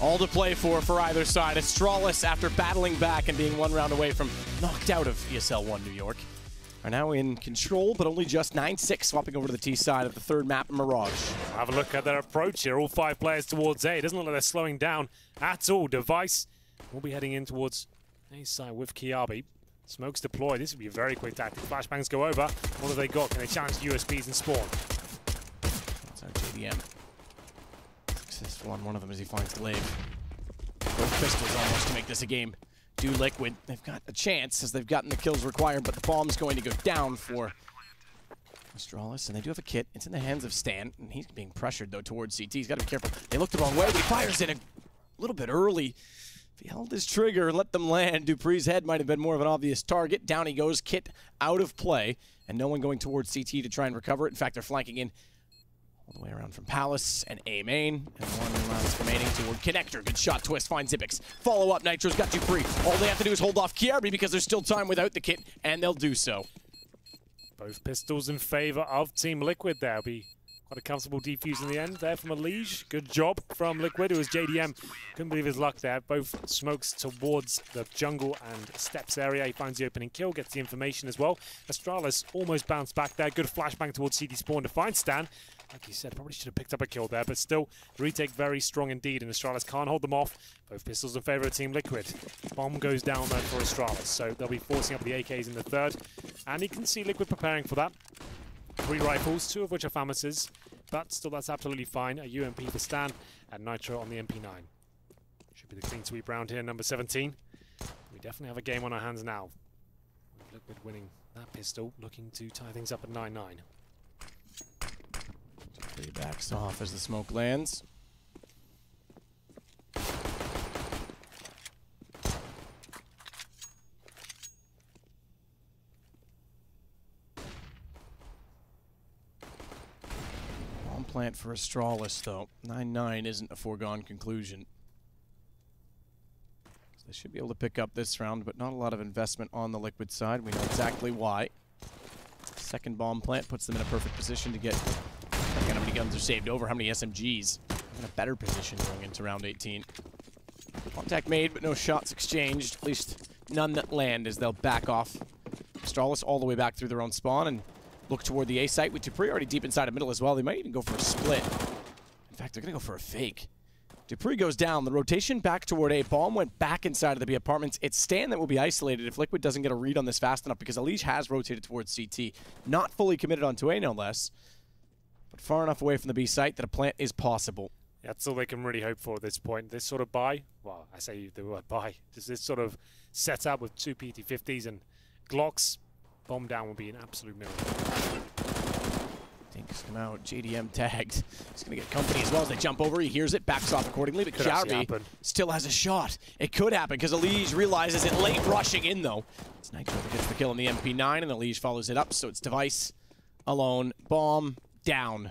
[SPEAKER 4] All to play for either side. Astralis, after battling back and being 1 round away from knocked out of ESL One New York, are now in control, but only just 9-6, swapping over to the T side of the 3rd map, Mirage.
[SPEAKER 5] Have a look at their approach here. All 5 players towards A. It doesn't look like they're slowing down at all. Device will be heading in towards A side with Kiabi. Smokes deployed. This would be a very quick tactic. Flashbangs go over. What have they got? Can they challenge USBs and spawn?
[SPEAKER 4] That's our JDM. Successful on one of them as he finds Glaive. Both pistols almost to make this a game. Do Liquid. They've got a chance as they've gotten the kills required, but the bomb's going to go down for Astralis, and they do have a kit. It's in the hands of Stan, and he's being pressured, though, towards CT. He's got to be careful. They look the wrong way, but he fires it a little bit early. If he held his trigger and let them land, Dupree's head might have been more of an obvious target. Down he goes, kit out of play, and no one going towards CT to try and recover it. In fact, they're flanking in all the way around from Palace and A main, and one round's remaining toward Connector. Good shot, Twist finds Zipix. Follow up, Nitro's got Dupree. All they have to do is hold off Kiarbi because there's still time without the kit, and they'll do so.
[SPEAKER 5] Both pistols in favor of Team Liquid there. Be quite a comfortable defuse in the end there from Elige. Good job from Liquid, who was JDM. Couldn't believe his luck there. Both smokes towards the jungle and steps area. He finds the opening kill, gets the information as well. Astralis almost bounced back there. Good flashbang towards CD Spawn to find Stan. Like you said, probably should have picked up a kill there, but still, the retake very strong indeed, and Astralis can't hold them off. Both pistols in favor of Team Liquid. Bomb goes down there for Astralis, so they'll be forcing up the AKs in the third. And you can see Liquid preparing for that. 3 rifles, 2 of which are FAMAS's, but still that's absolutely fine. A UMP for Stan, and Nitro on the MP9. Should be the clean sweep round here, number 17. We definitely have a game on our hands now. Liquid winning that pistol, looking to tie things up at 9-9.
[SPEAKER 4] He backs off as the smoke lands. Bomb plant for Astralis, though. 9-9 isn't a foregone conclusion. So they should be able to pick up this round, but not a lot of investment on the Liquid side. We know exactly why. Second bomb plant puts them in a perfect position to get... How many guns are saved over? How many SMGs? In a better position going into round 18. Contact made, but no shots exchanged. At least none that land as they'll back off. Astralis all the way back through their own spawn and look toward the A site with Dupree already deep inside the middle as well. They might even go for a split. In fact, they're going to go for a fake. Dupree goes down. The rotation back toward A. Bomb went back inside of the B apartments. It's Stan that will be isolated if Liquid doesn't get a read on this fast enough because Elige has rotated towards CT. Not fully committed onto A, no less. But far enough away from the B site that a plant is possible.
[SPEAKER 5] That's all they can really hope for at this point. This sort of buy, well, I say the word buy, just this sort of setup with 2 PT-50s and Glocks, bomb down will be an absolute miracle.
[SPEAKER 4] Dinks come out, JDM tagged. He's going to get company as well as they jump over. He hears it, backs off accordingly, but Kiarbi still has a shot. It could happen because Elige realizes it late rushing in, though. It's Nitro that gets the kill on the MP9, and Elige follows it up, so it's Device alone. Bomb down.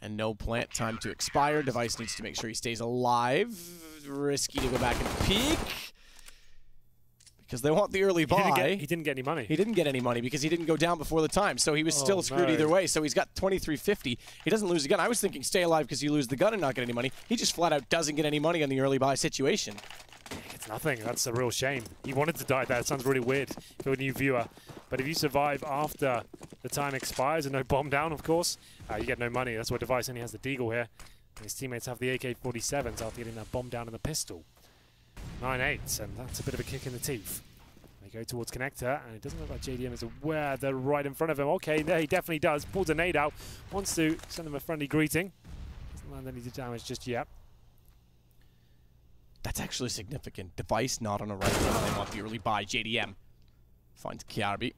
[SPEAKER 4] And no plant time to expire. Device needs to make sure he stays alive. Risky to go back and peek. Because they want the early buy.
[SPEAKER 5] He didn't get any money.
[SPEAKER 4] He didn't get any money because he didn't go down before the time. So he was still screwed either way. So he's got 2350. He doesn't lose the gun. I was thinking stay alive because you lose the gun and not get any money. He just flat out doesn't get any money on the early buy situation.
[SPEAKER 5] It's nothing. That's a real shame. He wanted to die there. It sounds really weird for a new viewer. But if you survive after the time expires and no bomb down, of course, you get no money. That's why Device only has the Deagle here. And his teammates have the AK-47s after getting that bomb down in the pistol. 9-8, and that's a bit of a kick in the teeth. They go towards Connector, and it doesn't look like JDM is aware they're right in front of him. Okay, there he definitely does. Pulls a nade out. Wants to send him a friendly greeting. Doesn't land any damage just yet.
[SPEAKER 4] That's actually significant. Device not on a rifle. They want the early buy. JDM finds Kiarbi.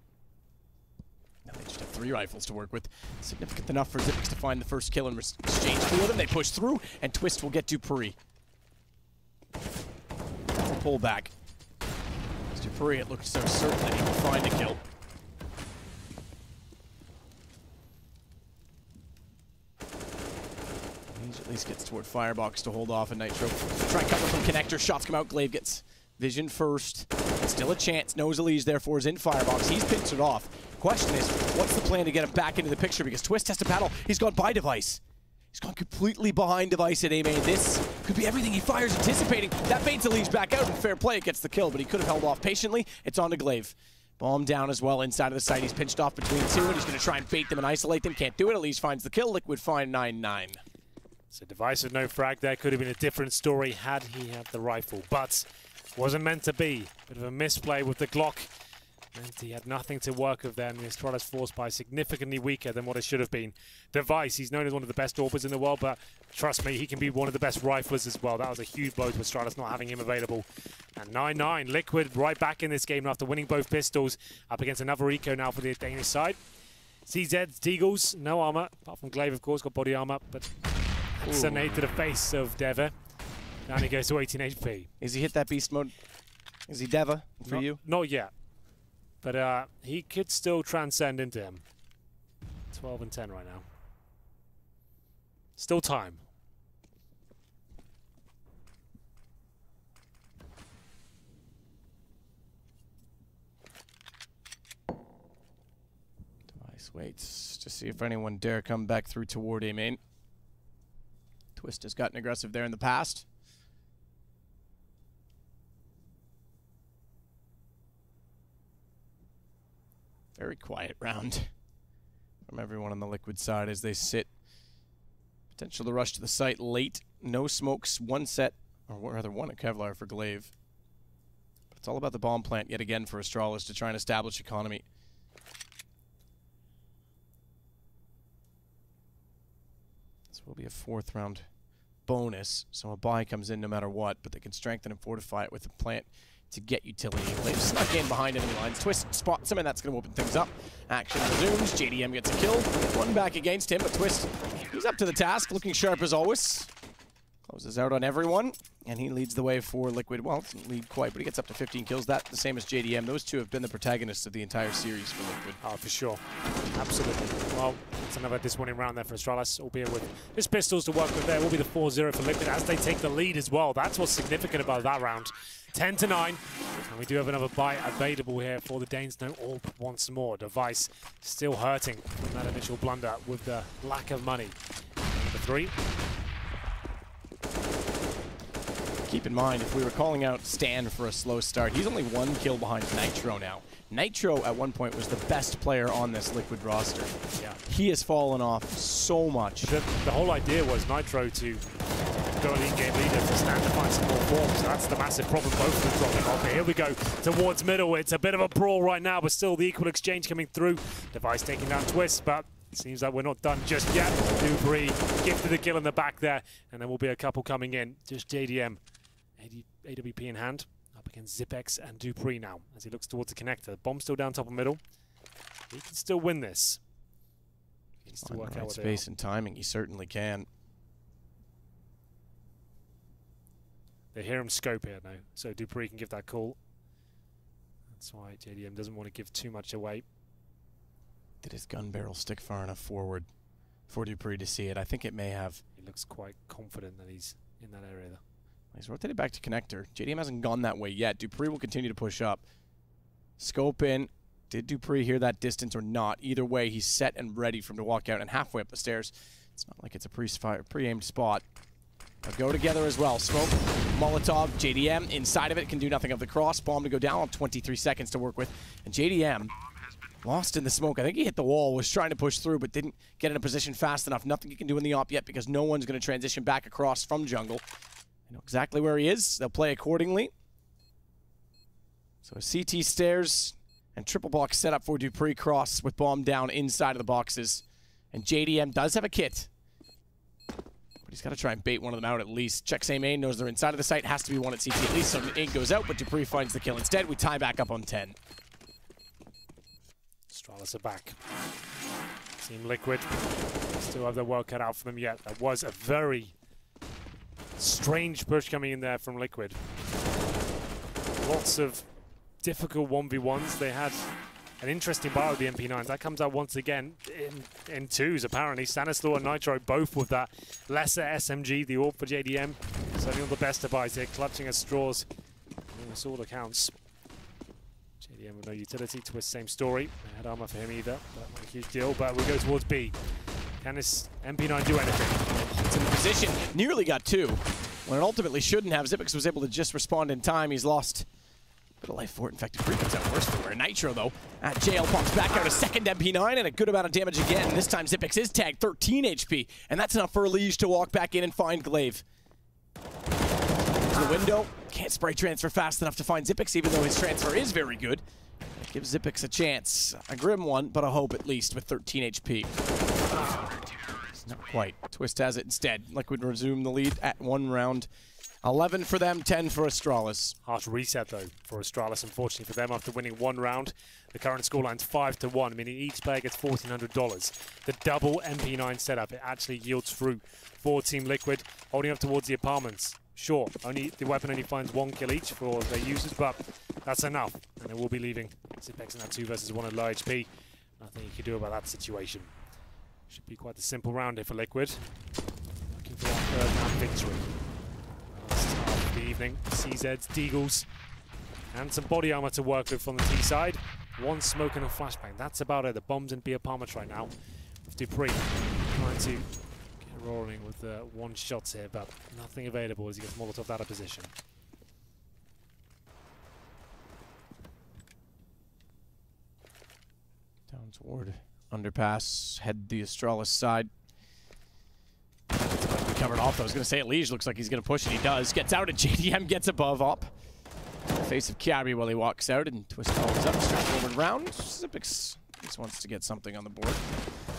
[SPEAKER 4] Now they just have 3 rifles to work with. Significant enough for Zipix to find the first kill in exchange for them. They push through, and Twist will get Dupree. That's a pullback. Dupree, it looks so certain that he will find a kill. At least gets toward Firebox to hold off a Nitro. Try and cover from Connector. Shots come out. Glaive gets vision first. Still a chance. Knows Elige, therefore, is in Firebox. He's pinched it off. Question is, what's the plan to get him back into the picture? Because Twist has to paddle. He's gone by Device. He's gone completely behind Device at A-main. This could be everything he fires, anticipating. That baits Elige back out, and fair play, it gets the kill, but he could have held off patiently. It's on to Glaive. Bomb down as well inside of the site. He's pinched off between 2, and he's going to try and bait them and isolate them. Can't do it. Elige finds the kill. Liquid find 9-9.
[SPEAKER 5] So Device with no frag there could have been a different story had he had the rifle, but wasn't meant to be. Bit of a misplay with the Glock. And he had nothing to work with there, and the Astralis force by significantly weaker than what it should have been. Device, he's known as one of the best AWPers in the world, but trust me, he can be one of the best riflers as well. That was a huge blow to Astralis not having him available. And 9-9, Liquid right back in this game after winning both pistols, up against another eco now for the Danish side. CZ's Deagles, no armor, apart from Glaive, of course, got body armor, but it's a nade to the face of Deva. And he goes to 18 HP.
[SPEAKER 4] Is he hit that beast mode? Is he Deva for you?
[SPEAKER 5] Not yet. But he could still transcend into him. 12 and 10 right now. Still time.
[SPEAKER 4] Device waits to see if anyone dare come back through toward A main. Twist has gotten aggressive there in the past. Very quiet round from everyone on the Liquid side as they sit. Potential to rush to the site late. No smokes, one set, or rather one at Kevlar for Glaive. But it's all about the bomb plant yet again for Astralis to try and establish economy. This will be a 4th round bonus, so a buy comes in no matter what, but they can strengthen and fortify it with the plant to get utility. Glaive snuck in behind enemy lines. Twist spots him, and that's going to open things up. Action resumes. JDM gets a kill. One back against him, but Twist, he's up to the task, looking sharp as always. Closes out on everyone, and he leads the way for Liquid. Well, doesn't lead quite, but he gets up to 15 kills. That the same as JDM. Those two have been the protagonists of the entire series for Liquid.
[SPEAKER 5] Oh, for sure. Absolutely. Well, it's another disappointing round there for Astralis, albeit with just pistols to work with there. Will be the 4-0 for Liquid as they take the lead as well. That's what's significant about that round. 10-9. And we do have another buy available here for the Danes. No AWP once more. Device still hurting from that initial blunder with the lack of money. Number 3.
[SPEAKER 4] Keep in mind, if we were calling out Stan for a slow start, he's only 1 kill behind Nitro now. Nitro at one point was the best player on this Liquid roster.
[SPEAKER 5] Yeah.
[SPEAKER 4] He has fallen off so much.
[SPEAKER 5] The whole idea was Nitro to go lead game leader to stand to find some more forms. So that's the massive problem, both of them dropping off. Here we go towards middle. It's a bit of a brawl right now, but still the equal exchange coming through. Device taking down Twist, but it seems like we're not done just yet. Dupree gifted the kill in the back there, and there will be a couple coming in. Just JDM, AWP in hand, up against Zipex and Dupree now, as he looks towards the connector. Bomb still down top of middle. He can still win this. He needs to work out what
[SPEAKER 4] space and timing, he certainly can.
[SPEAKER 5] They hear him scope here now, so Dupree can give that call. That's why JDM doesn't want to give too much away.
[SPEAKER 4] Did his gun barrel stick far enough forward for Dupree to see it? I think it may have.
[SPEAKER 5] He looks quite confident that he's in that area though.
[SPEAKER 4] He's rotated back to connector. JDM hasn't gone that way yet. Dupree will continue to push up. Scope in. Did Dupree hear that distance or not? Either way, he's set and ready for him to walk out, and halfway up the stairs. It's not like it's a pre-aimed spot. They'll go together as well. Smoke, Molotov, JDM inside of it, can do nothing of the cross. Bomb to go down, 23 seconds to work with. And JDM lost in the smoke. I think he hit the wall, was trying to push through, but didn't get in a position fast enough. Nothing he can do in the op yet because no one's going to transition back across from jungle. They know exactly where he is. They'll play accordingly. So a CT stairs and triple box set up for Dupree cross with bomb down inside of the boxes. And JDM does have a kit. He's got to try and bait one of them out at least. Checks A main, knows they're inside of the site, has to be one at CT at least, so it goes out, but Dupree finds the kill instead. We tie back up on 10.
[SPEAKER 5] Astralis are back. Team Liquid still have their work cut out for them yet. That was a very strange push coming in there from Liquid. Lots of difficult 1v1s. They had an interesting buy with the MP9s. That comes out once again in twos, apparently. Stanislaw and Nitro both with that lesser SMG, the AWP for JDM. Certainly on the best of buys here, clutching at straws. Almost all accounts. JDM with no utility. Twist, same story. They had armor for him either, but not a huge deal. But we go towards B. Can this MP9 do anything?
[SPEAKER 4] It's in position. Nearly got 2. When it ultimately shouldn't have. Zipex was able to just respond in time. He's lost bit of life for it. Infected Free comes out worse for wear. Nitro, though, at jail, pops back out a second MP9 and a good amount of damage again. This time, Zipex is tagged 13 HP, and that's enough for Elige to walk back in and find Glaive. To the window, can't spray transfer fast enough to find Zipex, even though his transfer is very good. Give Zipex a chance. A grim one, but a hope at least with 13 HP. Not quite. Twist has it instead. Liquid resume the lead at 1 round. 11 for them, 10 for Astralis.
[SPEAKER 5] Harsh reset though for Astralis, unfortunately for them, after winning 1 round. The current scoreline's 5-1, meaning each player gets $1,400. The double MP9 setup, it actually yields fruit for Team Liquid, holding up towards the apartments. Sure, the weapon only finds 1 kill each for their users, but that's enough. And they will be leaving Zipex in that 2 versus 1 at low HP. Nothing you can do about that situation. Should be quite a simple round here for Liquid. Looking for that 3rd round victory. Last half of the evening, CZs, Deagles, and some body armor to work with from the T side. 1 smoke and a flashbang. That's about it. The bombs in B apartments right now. With Dupree trying to get rolling with 1 shots here, but nothing available as he gets Molotov out of position.
[SPEAKER 4] Down toward underpass, head the Astralis side. We covered off. I was going to say Lige looks like he's going to push it. He does. Gets out, and JDM gets above up. In the face of Kiabi while he walks out, and Twist follows up. Straightforward round. Zipex just wants to get something on the board.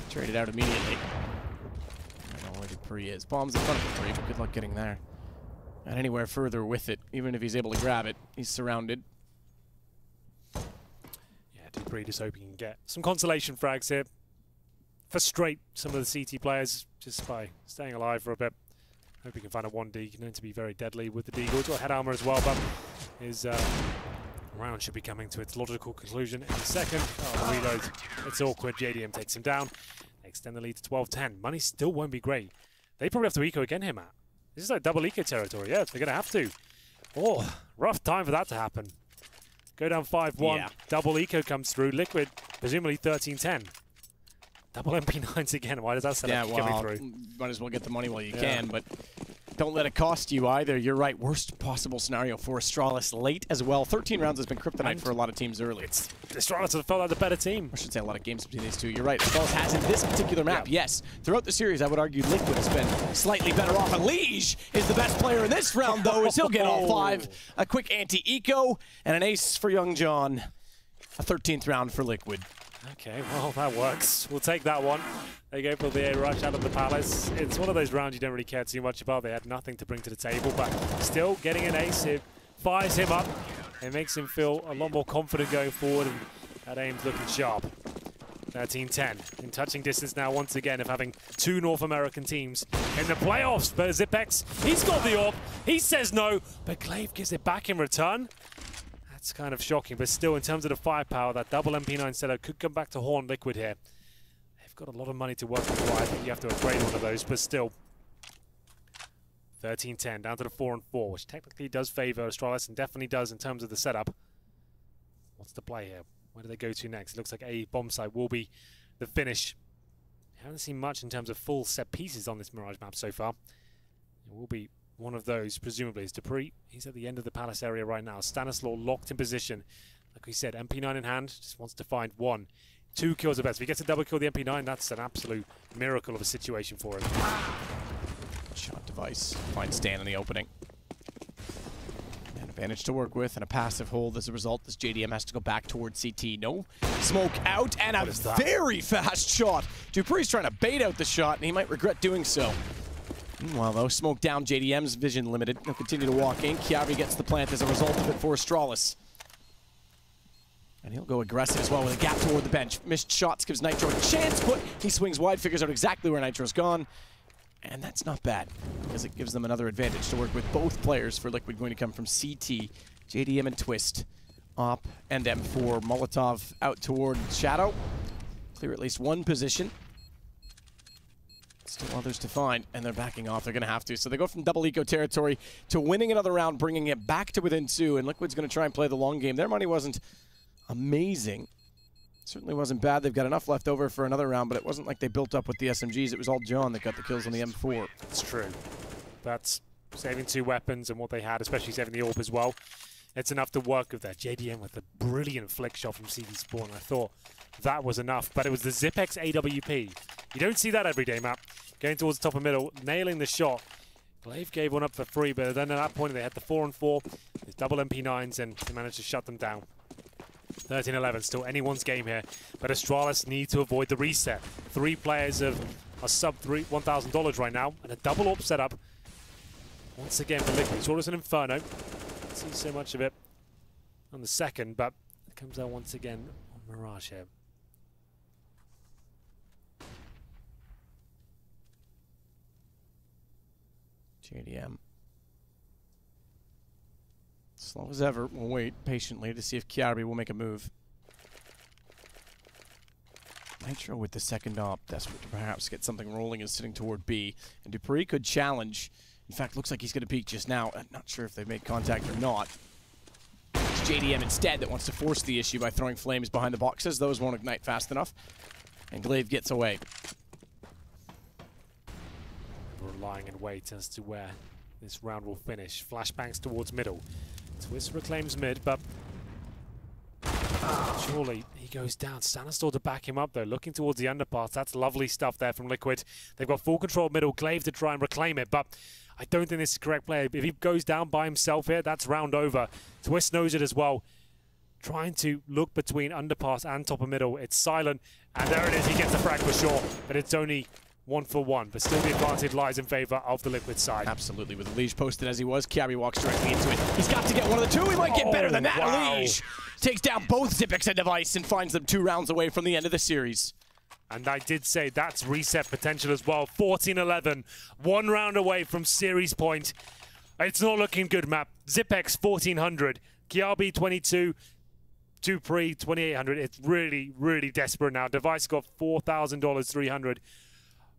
[SPEAKER 4] Traded out immediately. I don't know where Dupree is. Bombs in front of Dupree, but good luck getting there. Not anywhere further with it. Even if he's able to grab it, he's surrounded.
[SPEAKER 5] Dupree just hoping he can get some consolation frags here. Frustrate some of the CT players just by staying alive for a bit. Hope he can find a 1D, known to be very deadly with the Deagle. Got head armor as well, but his round should be coming to its logical conclusion in a second. Oh, the reload. It's awkward. JDM takes him down. They extend the lead to 12-10. Money still won't be great. They probably have to eco again here, Matt. This is like double eco territory. Yeah, they're going to have to. Oh, rough time for that to happen. Go down 5-1, yeah. Double eco comes through. Liquid, presumably 13-10. Double MP9s again. Why does that set up coming through?
[SPEAKER 4] Might as well get the money while you can, but don't let it cost you either. You're right. Worst possible scenario for Astralis late as well. 13 rounds has been kryptonite for a lot of teams early.
[SPEAKER 5] Astralis have felt like the better team.
[SPEAKER 4] I should say a lot of games between these two. You're right. Astralis has in this particular map, yes. Throughout the series, I would argue Liquid has been slightly better off. And Lige is the best player in this round, though, as he'll get all 5. A quick anti-eco and an ace for Young John. A 13th round for Liquid.
[SPEAKER 5] Okay, well, that works. We'll take that one. They go for the rush out of the Palace. It's one of those rounds you don't really care too much about. They had nothing to bring to the table, but still getting an ace. It fires him up. It makes him feel a lot more confident going forward, and that aim's looking sharp. 13-10. In touching distance now once again of having 2 North American teams in the playoffs. But Zipex, he's got the AWP. He says no, but Glaive gives it back in return. It's kind of shocking, but still, in terms of the firepower, that double MP9 setup could come back to haunt Liquid here. They've got a lot of money to work with. I think you have to upgrade one of those, but still. 13-10, down to the 4-4, which technically does favor Astralis, and definitely does in terms of the setup. What's the play here? Where do they go to next? It looks like a bomb site will be the finish. Haven't seen much in terms of full set pieces on this Mirage map so far. It will be one of those, presumably, is Dupree. He's at the end of the Palace area right now. Stanislaw locked in position. Like we said, MP9 in hand, just wants to find 1. 2 kills at best. If he gets a double kill the MP9, that's an absolute miracle of a situation for him.
[SPEAKER 4] Shot device. Finds Stan in the opening. An advantage to work with and a passive hold as a result. This JDM has to go back towards CT. No smoke out and a very fast shot. Dupree's trying to bait out the shot, and he might regret doing so. Meanwhile, though, smoke down, JDM's vision limited. He'll continue to walk in. Kiabi gets the plant as a result of it for Astralis. And he'll go aggressive as well with a gap toward the bench. Missed shots gives Nitro a chance, but he swings wide, figures out exactly where Nitro's gone. And that's not bad, because it gives them another advantage to work with. Both players for Liquid going to come from CT, JDM and Twist, Op and M4. Molotov out toward Shadow. Clear at least 1 position. Still others to find, and they're backing off. They're going to have to. So they go from double eco territory to winning another round, bringing it back to within 2, and Liquid's going to try and play the long game. Their money wasn't amazing. Certainly wasn't bad. They've got enough left over for another round, but it wasn't like they built up with the SMGs. It was all John that got the kills on the M4.
[SPEAKER 5] That's true. That's saving 2 weapons and what they had, especially saving the AWP as well. It's enough to work with that. JDM with a brilliant flick shot from CD Spawn. I thought that was enough, but it was the Zipex AWP. You don't see that every day, Matt. Going towards the top and middle, nailing the shot. Glaive gave one up for free, but then at that point they had the 4-4 with double MP9s, and they managed to shut them down. 13-11, still anyone's game here, but Astralis need to avoid the reset. 3 players are sub $1,000 right now, and a double AWP setup once again for Liquid. Saw us an Inferno. Don't see so much of it on the second, but it comes out once again on Mirage here.
[SPEAKER 4] JDM. Slow as ever, we'll wait patiently to see if Kiarbi will make a move. Nitro with the second op, desperate to perhaps get something rolling, is sitting toward B. And Dupree could challenge. In fact, looks like he's going to peek just now. I'm not sure if they've made contact or not. It's JDM instead that wants to force the issue by throwing flames behind the boxes. Those won't ignite fast enough. And Glaive gets away.
[SPEAKER 5] Relying in wait as to where this round will finish. Flashbangs towards middle. Twist reclaims mid, but surely he goes down. Sanastor to back him up though, looking towards the underpass. That's lovely stuff there from Liquid. They've got full control middle. Glaive to try and reclaim it, but I don't think this is the correct play. If he goes down by himself here, that's round over. Twist knows it as well. Trying to look between underpass and top of middle. It's silent, and there it is. He gets the frag for sure, but it's only 1 for 1, but still the advantage lies in favor of the Liquid side.
[SPEAKER 4] Absolutely, with Lige posted as he was, Kiarbi walks directly into it. He's got to get one of the two. He might get better than that.
[SPEAKER 5] Wow.
[SPEAKER 4] Lige takes down both Xyp9x and Device and finds them 2 rounds away from the end of the series.
[SPEAKER 5] And I did say that's reset potential as well. 14-11, 1 round away from series point. It's not looking good, map. Xyp9x 1400, Kiarbi 22, Dupree 2800. It's really, really desperate now. Device got $4,000, 300.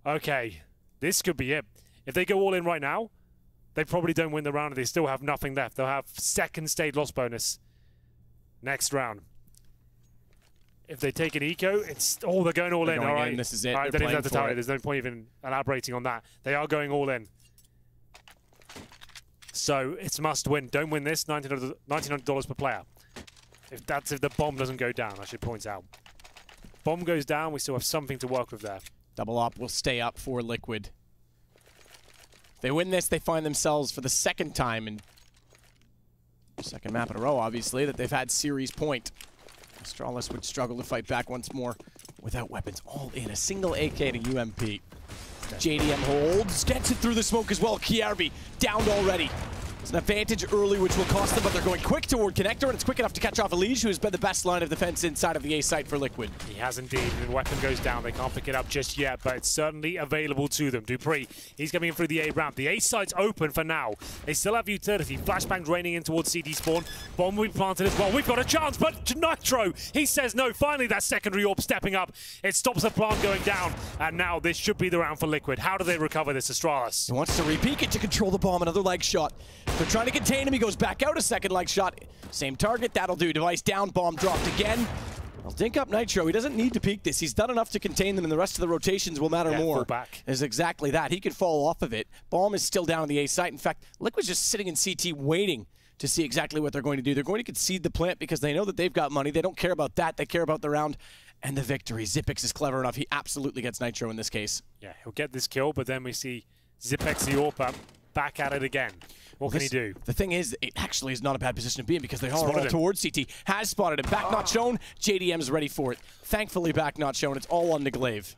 [SPEAKER 5] Okay, this could be it. If they go all in right now, they probably don't win the round and they still have nothing left. They'll have second stage loss bonus next round. If they take an eco, it's they're going all in. All right,
[SPEAKER 4] this is it.
[SPEAKER 5] All right, they don't have to tell it. There's no point even elaborating on that. They are going all in. So it's must win. Don't win this. $1,900 per player. If the bomb doesn't go down, I should point out. Bomb goes down, we still have something to work with there.
[SPEAKER 4] Double op will stay up for Liquid. If they win this, they find themselves for the second time in second map in a row, obviously, that they've had series point. Astralis would struggle to fight back once more without weapons. All in a single AK to UMP. JDM holds, gets it through the smoke as well. Kiarbi downed already. It's an advantage early, which will cost them, but they're going quick toward Connector, and it's quick enough to catch off Lige, who has been the best line of defense inside of the A site for Liquid.
[SPEAKER 5] He has indeed, and the weapon goes down. They can't pick it up just yet, but it's certainly available to them. Dupree, he's coming in through the A ramp. The A site's open for now. They still have utility. Flashbangs raining in towards CD spawn. Bomb will be planted as well. We've got a chance, but Nitro, he says no. Finally, that secondary AWP stepping up. It stops the plant going down, and now this should be the round for Liquid. How do they recover this, Astralis?
[SPEAKER 4] He wants to re-peek it to control the bomb. Another leg shot. They're trying to contain him. He goes back out, a second leg shot. Same target, that'll do. Device down, bomb dropped again. I'll dink up Nitro. He doesn't need to peek this. He's done enough to contain them, and the rest of the rotations will matter more.
[SPEAKER 5] Full back.
[SPEAKER 4] Is exactly that. He could fall off of it. Bomb is still down on the A site. In fact, Liquid's just sitting in CT waiting to see exactly what they're going to do. They're going to concede the plant because they know that they've got money. They don't care about that. They care about the round and the victory. Xyp9x is clever enough. He absolutely gets Nitro in this case.
[SPEAKER 5] Yeah, he'll get this kill, but then we see Xyp9x the AWP back at it again. What can he do?
[SPEAKER 4] The thing is, it actually is not a bad position to be in because they are all towards CT. Has spotted him. Back not shown. JDM's ready for it. Thankfully, back not shown. It's all on the Glaive.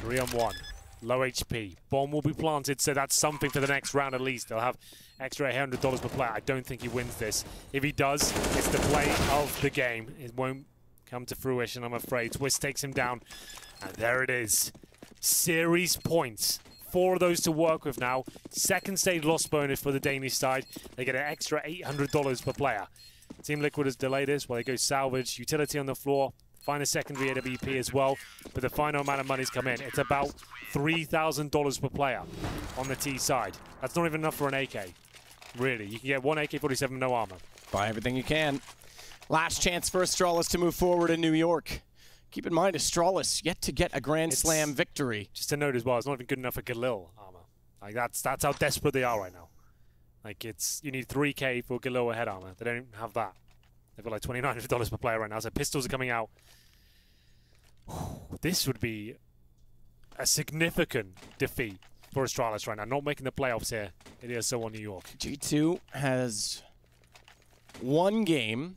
[SPEAKER 5] 3-on-1. Low HP. Bomb will be planted, so that's something for the next round at least. They'll have extra $800 per player. I don't think he wins this. If he does, it's the play of the game. It won't come to fruition, I'm afraid. Twist takes him down, and there it is. Series points. 4 of those to work with now. Second stage loss bonus for the Danish side. They get an extra $800 per player. Team Liquid has delayed this while they go salvage. Utility on the floor. Find a secondary AWP as well. But the final amount of money's come in. It's about $3,000 per player on the T side. That's not even enough for an AK. Really. You can get one AK-47 no armor.
[SPEAKER 4] Buy everything you can. Last chance for Astralis to move forward in New York. Keep in mind, Astralis yet to get a Grand Slam victory.
[SPEAKER 5] Just to note as well, it's not even good enough for Galil armor. Like that's how desperate they are right now. Like you need 3K for Galil head armor. They don't have that. They've got like $2,900 per player right now. So pistols are coming out. This would be a significant defeat for Astralis right now. Not making the playoffs here in ESL One New York.
[SPEAKER 4] G2 has 1 game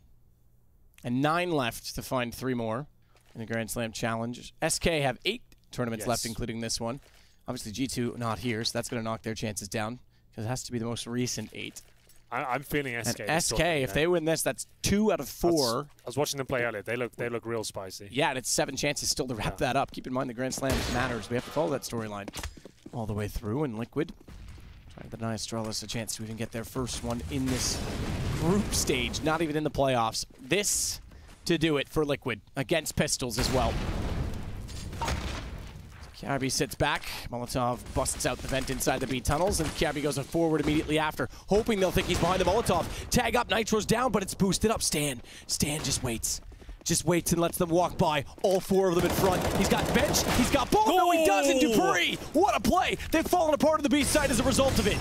[SPEAKER 4] And 9 left to find 3 more in the Grand Slam Challenge. SK have 8 tournaments left, including this one. Obviously, G2 not here, so that's going to knock their chances down because it has to be the most recent 8.
[SPEAKER 5] I'm feeling SK.
[SPEAKER 4] And SK, if they win this, that's 2 out of 4.
[SPEAKER 5] I was watching them play earlier. They look real spicy.
[SPEAKER 4] Yeah, and it's 7 chances still to wrap that up. Keep in mind the Grand Slam matters. We have to follow that storyline all the way through. And Liquid trying to deny Astralis a chance to even get their first one in this group stage, not even in the playoffs. This to do it for Liquid against Pistols as well. Kiabi sits back. Molotov busts out the vent inside the B tunnels, and Kiabi goes forward immediately after, hoping they'll think he's behind the Molotov. Tag up, Nitro's down, but it's boosted up. Stan just waits. Just waits and lets them walk by. All 4 of them in front. He's got bench, he's got bomb. No, he doesn't. dupreeh! What a play! They've fallen apart on the B side as a result of it.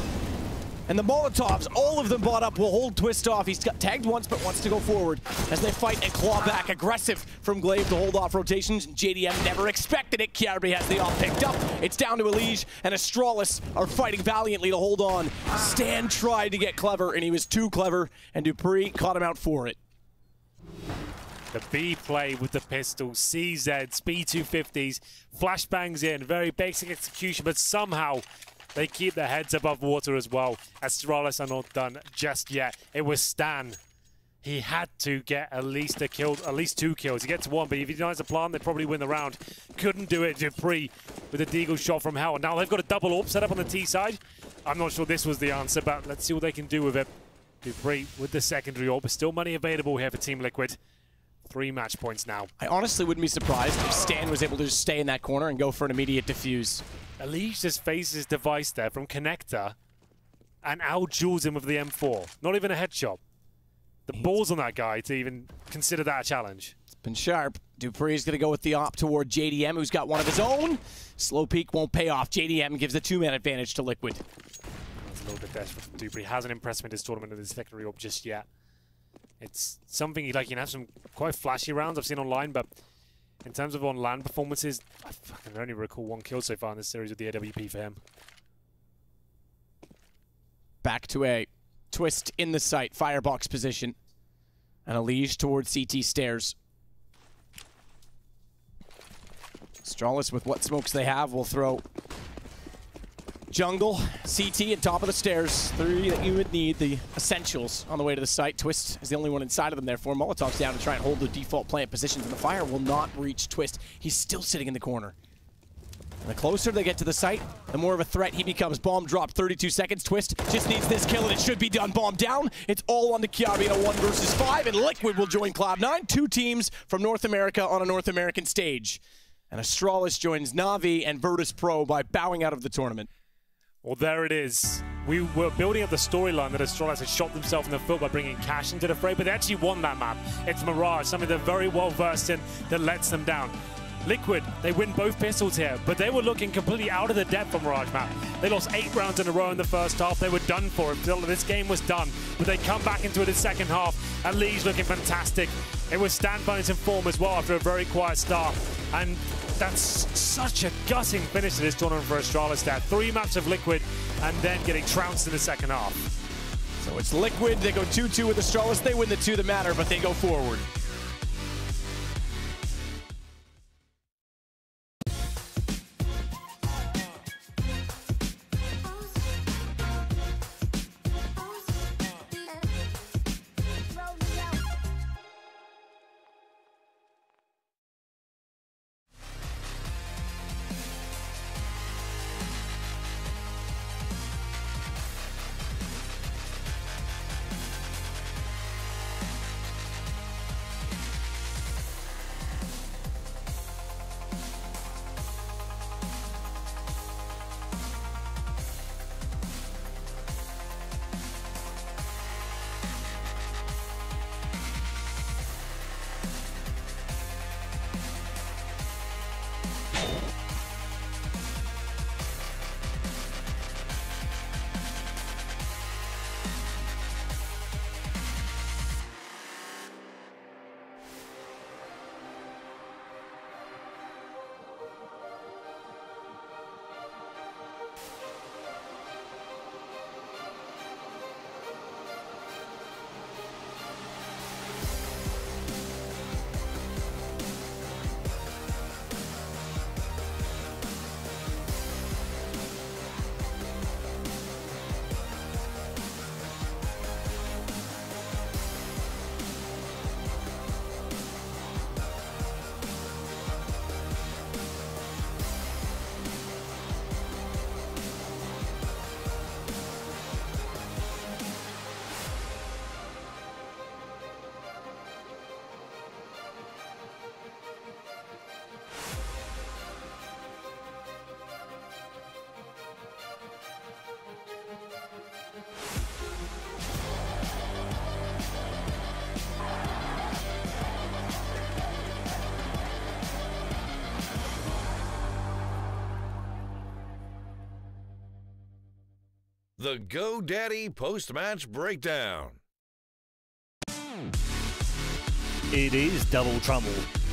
[SPEAKER 4] And the Molotovs, all of them bought up, will hold Twist off. He's got tagged once, but wants to go forward as they fight and claw back. Aggressive from Glaive to hold off rotations. JDM never expected it. Kiabi has the off picked up. It's down to Elige, and Astralis are fighting valiantly to hold on. Stan tried to get clever, and he was too clever, and dupreeh caught him out for it.
[SPEAKER 5] The B play with the pistols, CZs, B250s, flashbangs in, very basic execution, but somehow they keep their heads above water as well. Astralis are not done just yet. It was Stan. He had to get at least 2 kills. He gets 1, but if he denies the plan, they probably win the round. Couldn't do it. dupreeh with a deagle shot from hell. And now they've got a double AWP set up on the T side. I'm not sure this was the answer, but let's see what they can do with it. dupreeh with the secondary AWP. Still money available here for Team Liquid. 3 match points now.
[SPEAKER 4] I honestly wouldn't be surprised if Stan was able to just stay in that corner and go for an immediate defuse.
[SPEAKER 5] Elige just phased his device there from Connector and out-jewels him with the M4. Not even a headshot. The balls on that guy to even consider that a challenge.
[SPEAKER 4] It's been sharp. dupreeh's going to go with the op toward JDM, who's got one of his own. Slow peek won't pay off. JDM gives the 2-man advantage to Liquid.
[SPEAKER 5] It's a little bit desperate from dupreeh. Hasn't impressed me this tournament with his secondary AWP just yet. It's something you can have some quite flashy rounds I've seen online, but in terms of on land performances, I can only recall 1 kill so far in this series with the AWP for him.
[SPEAKER 4] Back to A. Twist in the site, firebox position. And Elige towards CT stairs. Astralis with what smokes they have will throw jungle, CT, and top of the stairs. 3 that you would need, the essentials on the way to the site. Twist is the only one inside of them, therefore. Molotov's down to try and hold the default plant positions, and the fire will not reach Twist. He's still sitting in the corner. And the closer they get to the site, the more of a threat he becomes. Bomb dropped, 32 seconds. Twist just needs this kill, and it should be done. Bomb down. It's all on to Kiabi in a 1 versus 5, and Liquid will join Cloud9. 2 teams from North America on a North American stage. And Astralis joins Na'Vi and Virtus Pro by bowing out of the tournament.
[SPEAKER 5] Well, there it is. We were building up the storyline that Astralis had shot themselves in the foot by bringing Cash into the fray, but they actually won that map. It's Mirage, something they're very well versed in, that lets them down. Liquid, they win both pistols here, but they were looking completely out of the depth on Mirage map. They lost 8 rounds in a row in the first half. They were done for. This game was done, but they come back into it in the second half. Elige looking fantastic. It was Stan finding some form as well after a very quiet start, and that's such a gutting finish to this tournament for Astralis. 3 maps of Liquid and then getting trounced in the second half.
[SPEAKER 4] So it's Liquid. They go 2-2 with Astralis. They win the 2 that matter, but they go forward.
[SPEAKER 6] The GoDaddy post-match breakdown.
[SPEAKER 1] It is double trouble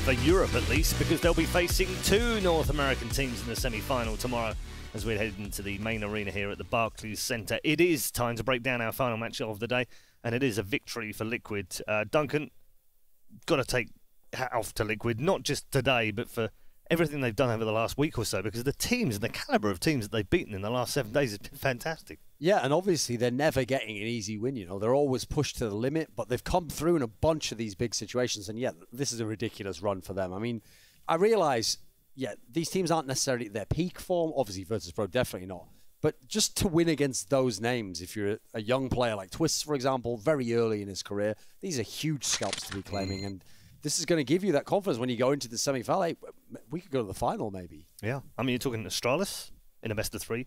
[SPEAKER 1] for Europe, at least, because they'll be facing two North American teams in the semi-final tomorrow as we head into the main arena here at the Barclays Centre. It is time to break down our final match of the day, and it is a victory for Liquid. Duncan, got to take hat off to Liquid, not just today, but for everything they've done over the last week or so, because the teams and the calibre of teams that they've beaten in the last 7 days has been fantastic.
[SPEAKER 3] Yeah, and obviously they're never getting an easy win, you know. They're always pushed to the limit, but they've come through in a bunch of these big situations, and yeah, this is a ridiculous run for them. I mean, I realise, yeah, these teams aren't necessarily at their peak form, obviously Virtus.pro definitely not, but just to win against those names, if you're a young player like Twists, for example, very early in his career, these are huge scalps to be claiming, and this is going to give you that confidence when you go into the semi-final. Hey, we could go to the final, maybe.
[SPEAKER 1] Yeah. I mean, you're talking Astralis in a best-of-3,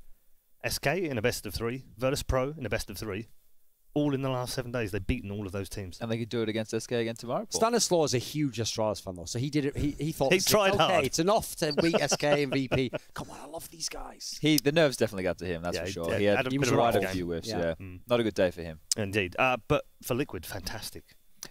[SPEAKER 1] SK in a best-of-3, Virtus.pro in a best-of-3. All in the last 7 days, they've beaten all of those teams.
[SPEAKER 2] And they could do it against SK again tomorrow, Paul.
[SPEAKER 3] Stanislaw is a huge Astralis fan, though, so he did it. He thought
[SPEAKER 1] he tried
[SPEAKER 3] okay,
[SPEAKER 1] hard.
[SPEAKER 3] It's enough to beat SK and VP. Come on, I love these guys.
[SPEAKER 2] The nerves definitely got to him, that's for sure. He had quite a few whiffs, yeah. Not a good day for him.
[SPEAKER 1] Indeed. But for Liquid, fantastic.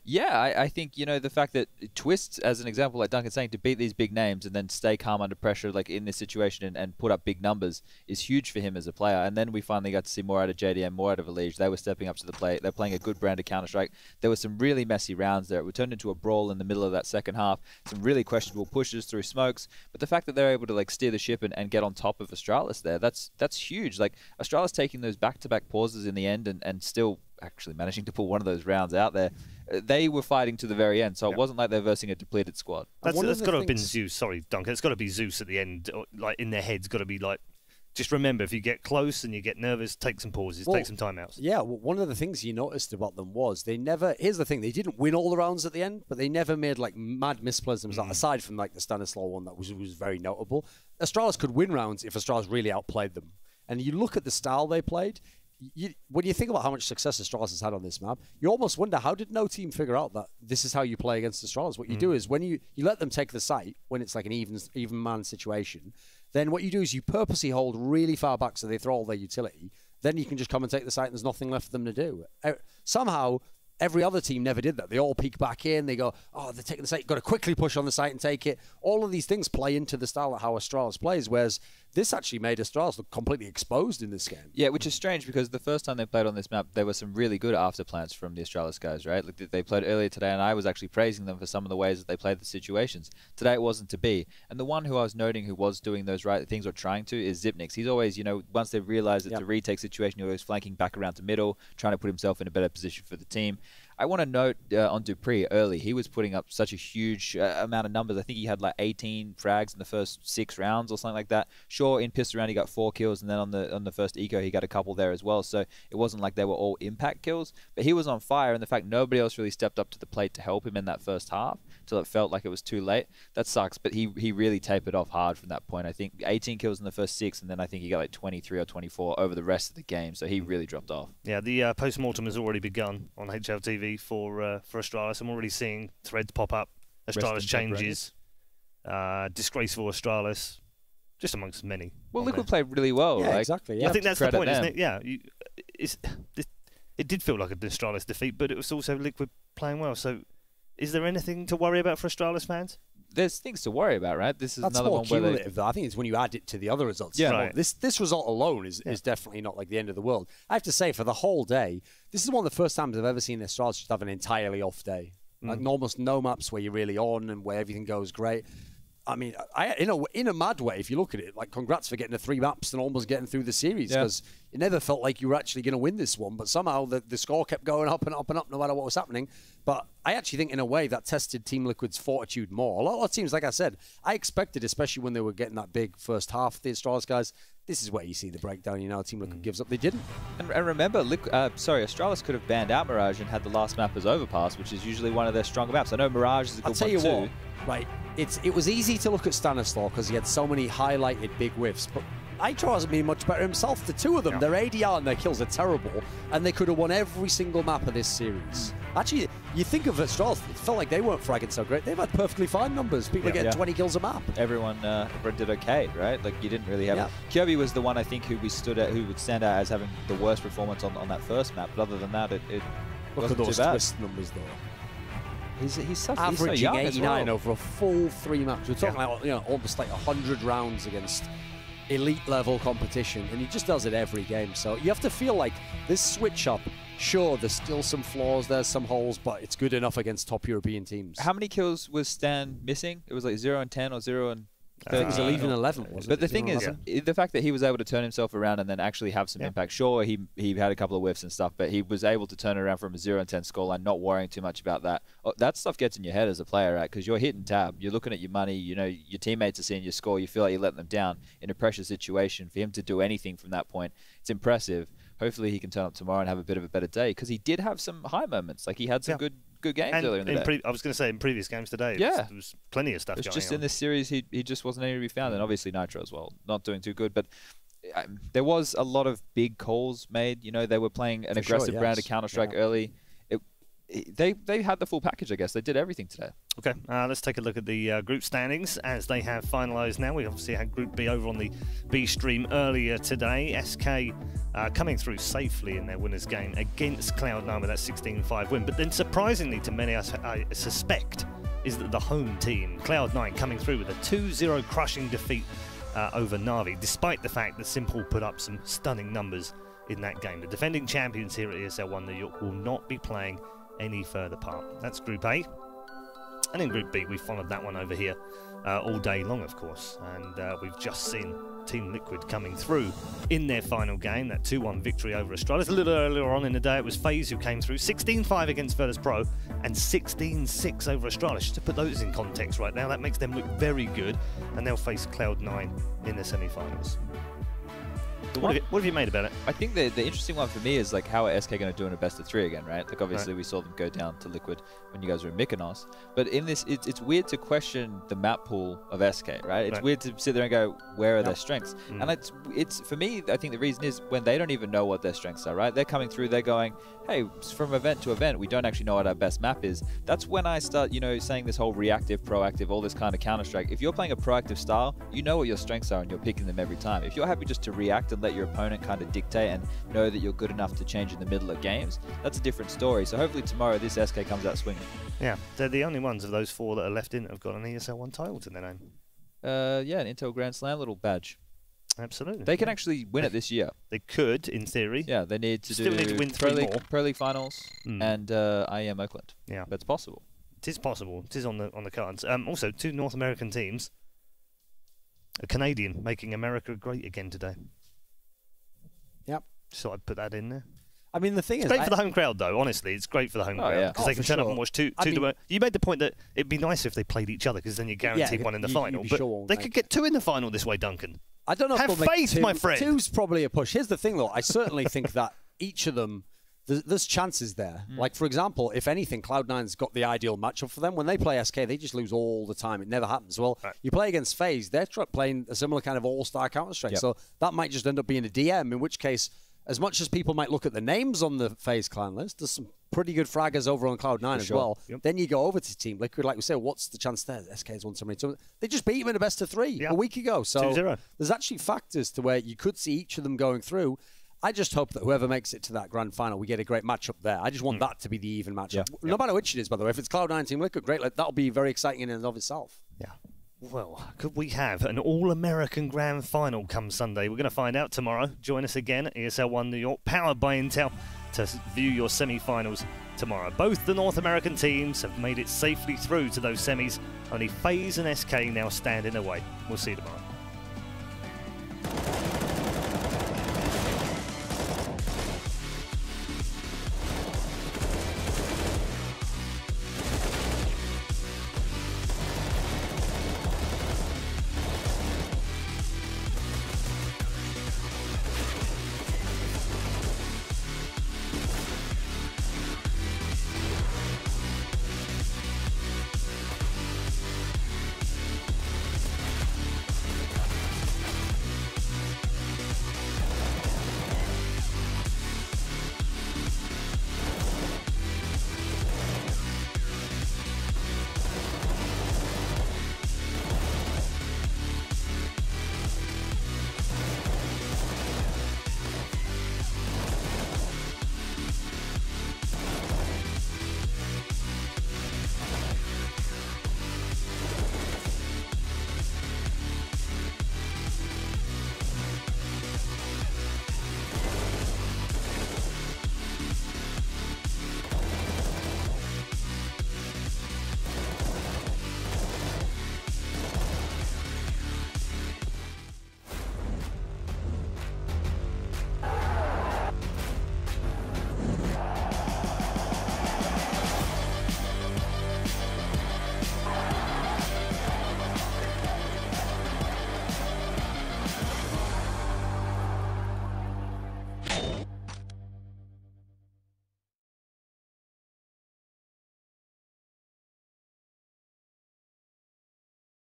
[SPEAKER 2] Yeah, I think, you know, the fact that Twists, as an example, like Duncan's saying, to beat these big names and then stay calm under pressure, like in this situation, and put up big numbers is huge for him as a player. And then we finally got to see more out of JDM, more out of Elige. They were stepping up to the plate. They're playing a good brand of Counter-Strike. There were some really messy rounds there. It turned into a brawl in the middle of that second half. Some really questionable pushes through smokes. But the fact that they're able to like steer the ship and get on top of Astralis there, that's huge. Like Astralis taking those back-to-back pauses in the end and still actually managing to pull one of those rounds out there. They were fighting to the very end, so it wasn't like they're versing a depleted squad.
[SPEAKER 1] That's got to have been Zeus. Sorry, Duncan. It's got to be Zeus at the end. Like in their heads, got to be like, just remember, if you get close and you get nervous, take some pauses, take some timeouts.
[SPEAKER 3] Yeah, well, one of the things you noticed about them was they never. Here's the thing: they didn't win all the rounds at the end, but they never made like mad misplays themselves. Aside from like the Stanislaw one that was very notable, Astralis could win rounds if Astralis really outplayed them. And you look at the style they played. When you think about how much success Astralis has had on this map, you almost wonder, how did no team figure out that this is how you play against Astralis? What you do is when you let them take the site, when it's like an even man situation, then what you do is you purposely hold really far back so they throw all their utility. Then you can just come and take the site and there's nothing left for them to do. Somehow, every other team never did that. They all peek back in. They go, oh, they're taking the site. You've got to quickly push on the site and take it. All of these things play into the style of how Astralis plays, whereas this actually made Astralis look completely exposed in this game.
[SPEAKER 2] Yeah, which is strange because the first time they played on this map, there were some really good afterplans from the Astralis guys, right? Like they played earlier today, and I was actually praising them for some of the ways that they played the situations. Today it wasn't to be. And the one who I was noting who was doing those right things or trying to is Zipnix. He's always, you know, once they've realized it's a retake situation, he's always flanking back around to middle, trying to put himself in a better position for the team. I want to note on Dupree early, he was putting up such a huge amount of numbers. I think he had like 18 frags in the first 6 rounds or something like that. Sure, in pistol round he got 4 kills, and then on the first eco he got a couple there as well. So it wasn't like they were all impact kills, but he was on fire. And the fact nobody else really stepped up to the plate to help him in that first half until it felt like it was too late, that sucks. But he really tapered off hard from that point. I think 18 kills in the first 6, and then I think he got like 23 or 24 over the rest of the game. So he really dropped off. Yeah,
[SPEAKER 1] the post-mortem has already begun on HLTV for Astralis. I'm already seeing threads pop up. Astralis changes. Disgraceful Astralis. Just amongst many.
[SPEAKER 2] Well, Liquid played really well.
[SPEAKER 3] Yeah,
[SPEAKER 2] like,
[SPEAKER 3] exactly. Yeah.
[SPEAKER 1] I think that's the point, isn't it? Yeah. It did feel like a Astralis defeat, but it was also Liquid playing well. So is there anything to worry about for Astralis fans?
[SPEAKER 2] There's things to worry about, right? This is
[SPEAKER 3] That's
[SPEAKER 2] another
[SPEAKER 3] more
[SPEAKER 2] one where
[SPEAKER 3] cumulative, though. I think it's when you add it to the other results.
[SPEAKER 1] Yeah, right.
[SPEAKER 3] This result alone is definitely not like the end of the world. I have to say, for the whole day, this is one of the first times I've ever seen Astralis just have an entirely off day. Like almost no maps where you're really on and where everything goes great. I mean, in a mad way, if you look at it, like, congrats for getting to 3 maps and almost getting through the series, because it never felt like you were actually going to win this one, but somehow the score kept going up and up and up no matter what was happening. But I actually think, in a way, that tested Team Liquid's fortitude more. A lot of teams, like I said, I expected, especially when they were getting that big first half, the Astralis guys, this is where you see the breakdown. You know, Team Liquid gives up. They didn't.
[SPEAKER 2] And remember, Astralis could have banned out Mirage and had the last map as Overpass, which is usually one of their stronger maps. I know Mirage is a good one too.
[SPEAKER 3] I'll tell you what, right, it was easy to look at Stanislaw because he had so many highlighted big whiffs, but Nitro hasn't been much better himself. The two of them, their ADR and their kills are terrible, and they could have won every single map of this series. Actually, you think of Astralis, it felt like they weren't fragging so great. They've had perfectly fine numbers. People are getting 20 kills a map.
[SPEAKER 2] Everyone did okay, right? Like, you didn't really have it. Kirby was the one, I think, who would stand out as having the worst performance on that first map. But other than that, it wasn't too bad.
[SPEAKER 3] Twist numbers, though.
[SPEAKER 2] He's so
[SPEAKER 3] Averaging
[SPEAKER 2] young
[SPEAKER 3] 89
[SPEAKER 2] as well.
[SPEAKER 3] over a full 3 maps. We're talking about almost like 100 rounds against elite level competition, and he just does it every game. So you have to feel like this switch up. Sure, there's still some flaws, there's some holes, but it's good enough against top European teams.
[SPEAKER 2] How many kills was Stan missing? It was like 0 and 10 or 0 and 13.
[SPEAKER 3] I think it was 11, 11, wasn't it?
[SPEAKER 2] But the thing is, the fact that he was able to turn himself around and then actually have some impact. Sure, he had a couple of whiffs and stuff, but he was able to turn it around from a 0 and 10 scoreline, not worrying too much about that. That stuff gets in your head as a player, right? Because you're hitting tab, you're looking at your money, you know, your teammates are seeing your score, you feel like you're letting them down in a pressure situation. For him to do anything from that point, it's impressive. Hopefully he can turn up tomorrow and have a bit of a better day, because he did have some high moments. Like, he had some good games earlier in the day.
[SPEAKER 1] I was going to say, in previous games today, there was plenty of stuff going on.
[SPEAKER 2] Just in this series, he just wasn't anywhere to be found. And obviously Nitro as well, not doing too good. But there was a lot of big calls made. You know, they were playing an aggressive brand of Counter-Strike early. They had the full package, I guess. They did everything today.
[SPEAKER 1] Okay, let's take a look at the group standings as they have finalised now. We obviously had Group B over on the B stream earlier today. SK coming through safely in their winners' game against Cloud9 with that 16-5 win. But then surprisingly to many, I suspect, is that the home team, Cloud9, coming through with a 2-0 crushing defeat over Na'Vi, despite the fact that Simple put up some stunning numbers in that game. The defending champions here at ESL One New York will not be playing any further part. That's Group A. And in Group B, we followed that one over here all day long, of course. And we've just seen Team Liquid coming through in their final game, that 2-1 victory over Astralis. A little earlier on in the day, it was FaZe who came through, 16-5 against Virtus Pro and 16-6 over Astralis. Just to put those in context right now, that makes them look very good. And they'll face Cloud9 in the semi-finals. What have you made about it?
[SPEAKER 2] I think the interesting one for me is, like, how are SK going to do in a best of 3 again, right? Like, obviously we saw them go down to Liquid when you guys were in Mykonos. But in this, it's weird to question the map pool of SK, right? It's weird to sit there and go, where are their strengths? And it's for me, I think the reason is when they don't even know what their strengths are, right? They're coming through, they're going, hey, from event to event, we don't actually know what our best map is. That's when I start, you know, saying this whole reactive, proactive, all this kind of Counter-Strike. If you're playing a proactive style, you know what your strengths are and you're picking them every time. If you're happy just to react and let your opponent kind of dictate and know that you're good enough to change in the middle of games, that's a different story. So hopefully tomorrow this SK comes out swinging.
[SPEAKER 1] Yeah, they're the only ones of those 4 that are left in that have got an ESL One title to their name.
[SPEAKER 2] Yeah, an Intel Grand Slam little badge.
[SPEAKER 1] Absolutely.
[SPEAKER 2] They can actually win it this year.
[SPEAKER 1] They could, in theory.
[SPEAKER 2] Yeah, they need to
[SPEAKER 1] Still need to win 3 more.
[SPEAKER 2] Pro League finals and IEM Oakland.
[SPEAKER 1] Yeah,
[SPEAKER 2] but it's possible.
[SPEAKER 1] It is possible. It is on the cards. Also, 2 North American teams. A Canadian making America great again today.
[SPEAKER 3] Yep.
[SPEAKER 1] So I'd put that in there.
[SPEAKER 3] I mean, the thing is,
[SPEAKER 1] great for the home crowd, though. Honestly, it's great for the home crowd because they can turn up and watch two. You made the point that it'd be nice if they played each other because then you're guaranteed one in the final. But they could get 2 in the final this way, Duncan.
[SPEAKER 3] I don't know.
[SPEAKER 1] Have faith, my friend.
[SPEAKER 3] 2's probably a push. Here's the thing, though. I certainly think that each of them, there's chances there. Like, for example, if anything, Cloud9's got the ideal matchup for them. When they play SK, they just lose all the time. It never happens. Well, you play against FaZe, they're playing a similar kind of all-star Counter-Strike. So that might just end up being a DM, in which case, as much as people might look at the names on the FaZe clan list, there's some pretty good fraggers over on Cloud9 as well. Then you go over to Team Liquid, like we say, what's the chance there? SK's won so many. They just beat him in a best of 3 a week ago. So
[SPEAKER 1] 2-0.
[SPEAKER 3] There's actually factors to where you could see each of them going through. I just hope that whoever makes it to that grand final, we get a great matchup there. I just want that to be the even matchup. No matter which it is, by the way. If it's Cloud9 Team Liquid, great. That'll be very exciting in and of itself.
[SPEAKER 1] Yeah. Well, could we have an all-American grand final come Sunday? We're going to find out tomorrow. Join us again at ESL One New York, powered by Intel, to view your semi-finals tomorrow. Both the North American teams have made it safely through to those semis. Only FaZe and SK now stand in the way. We'll see you tomorrow.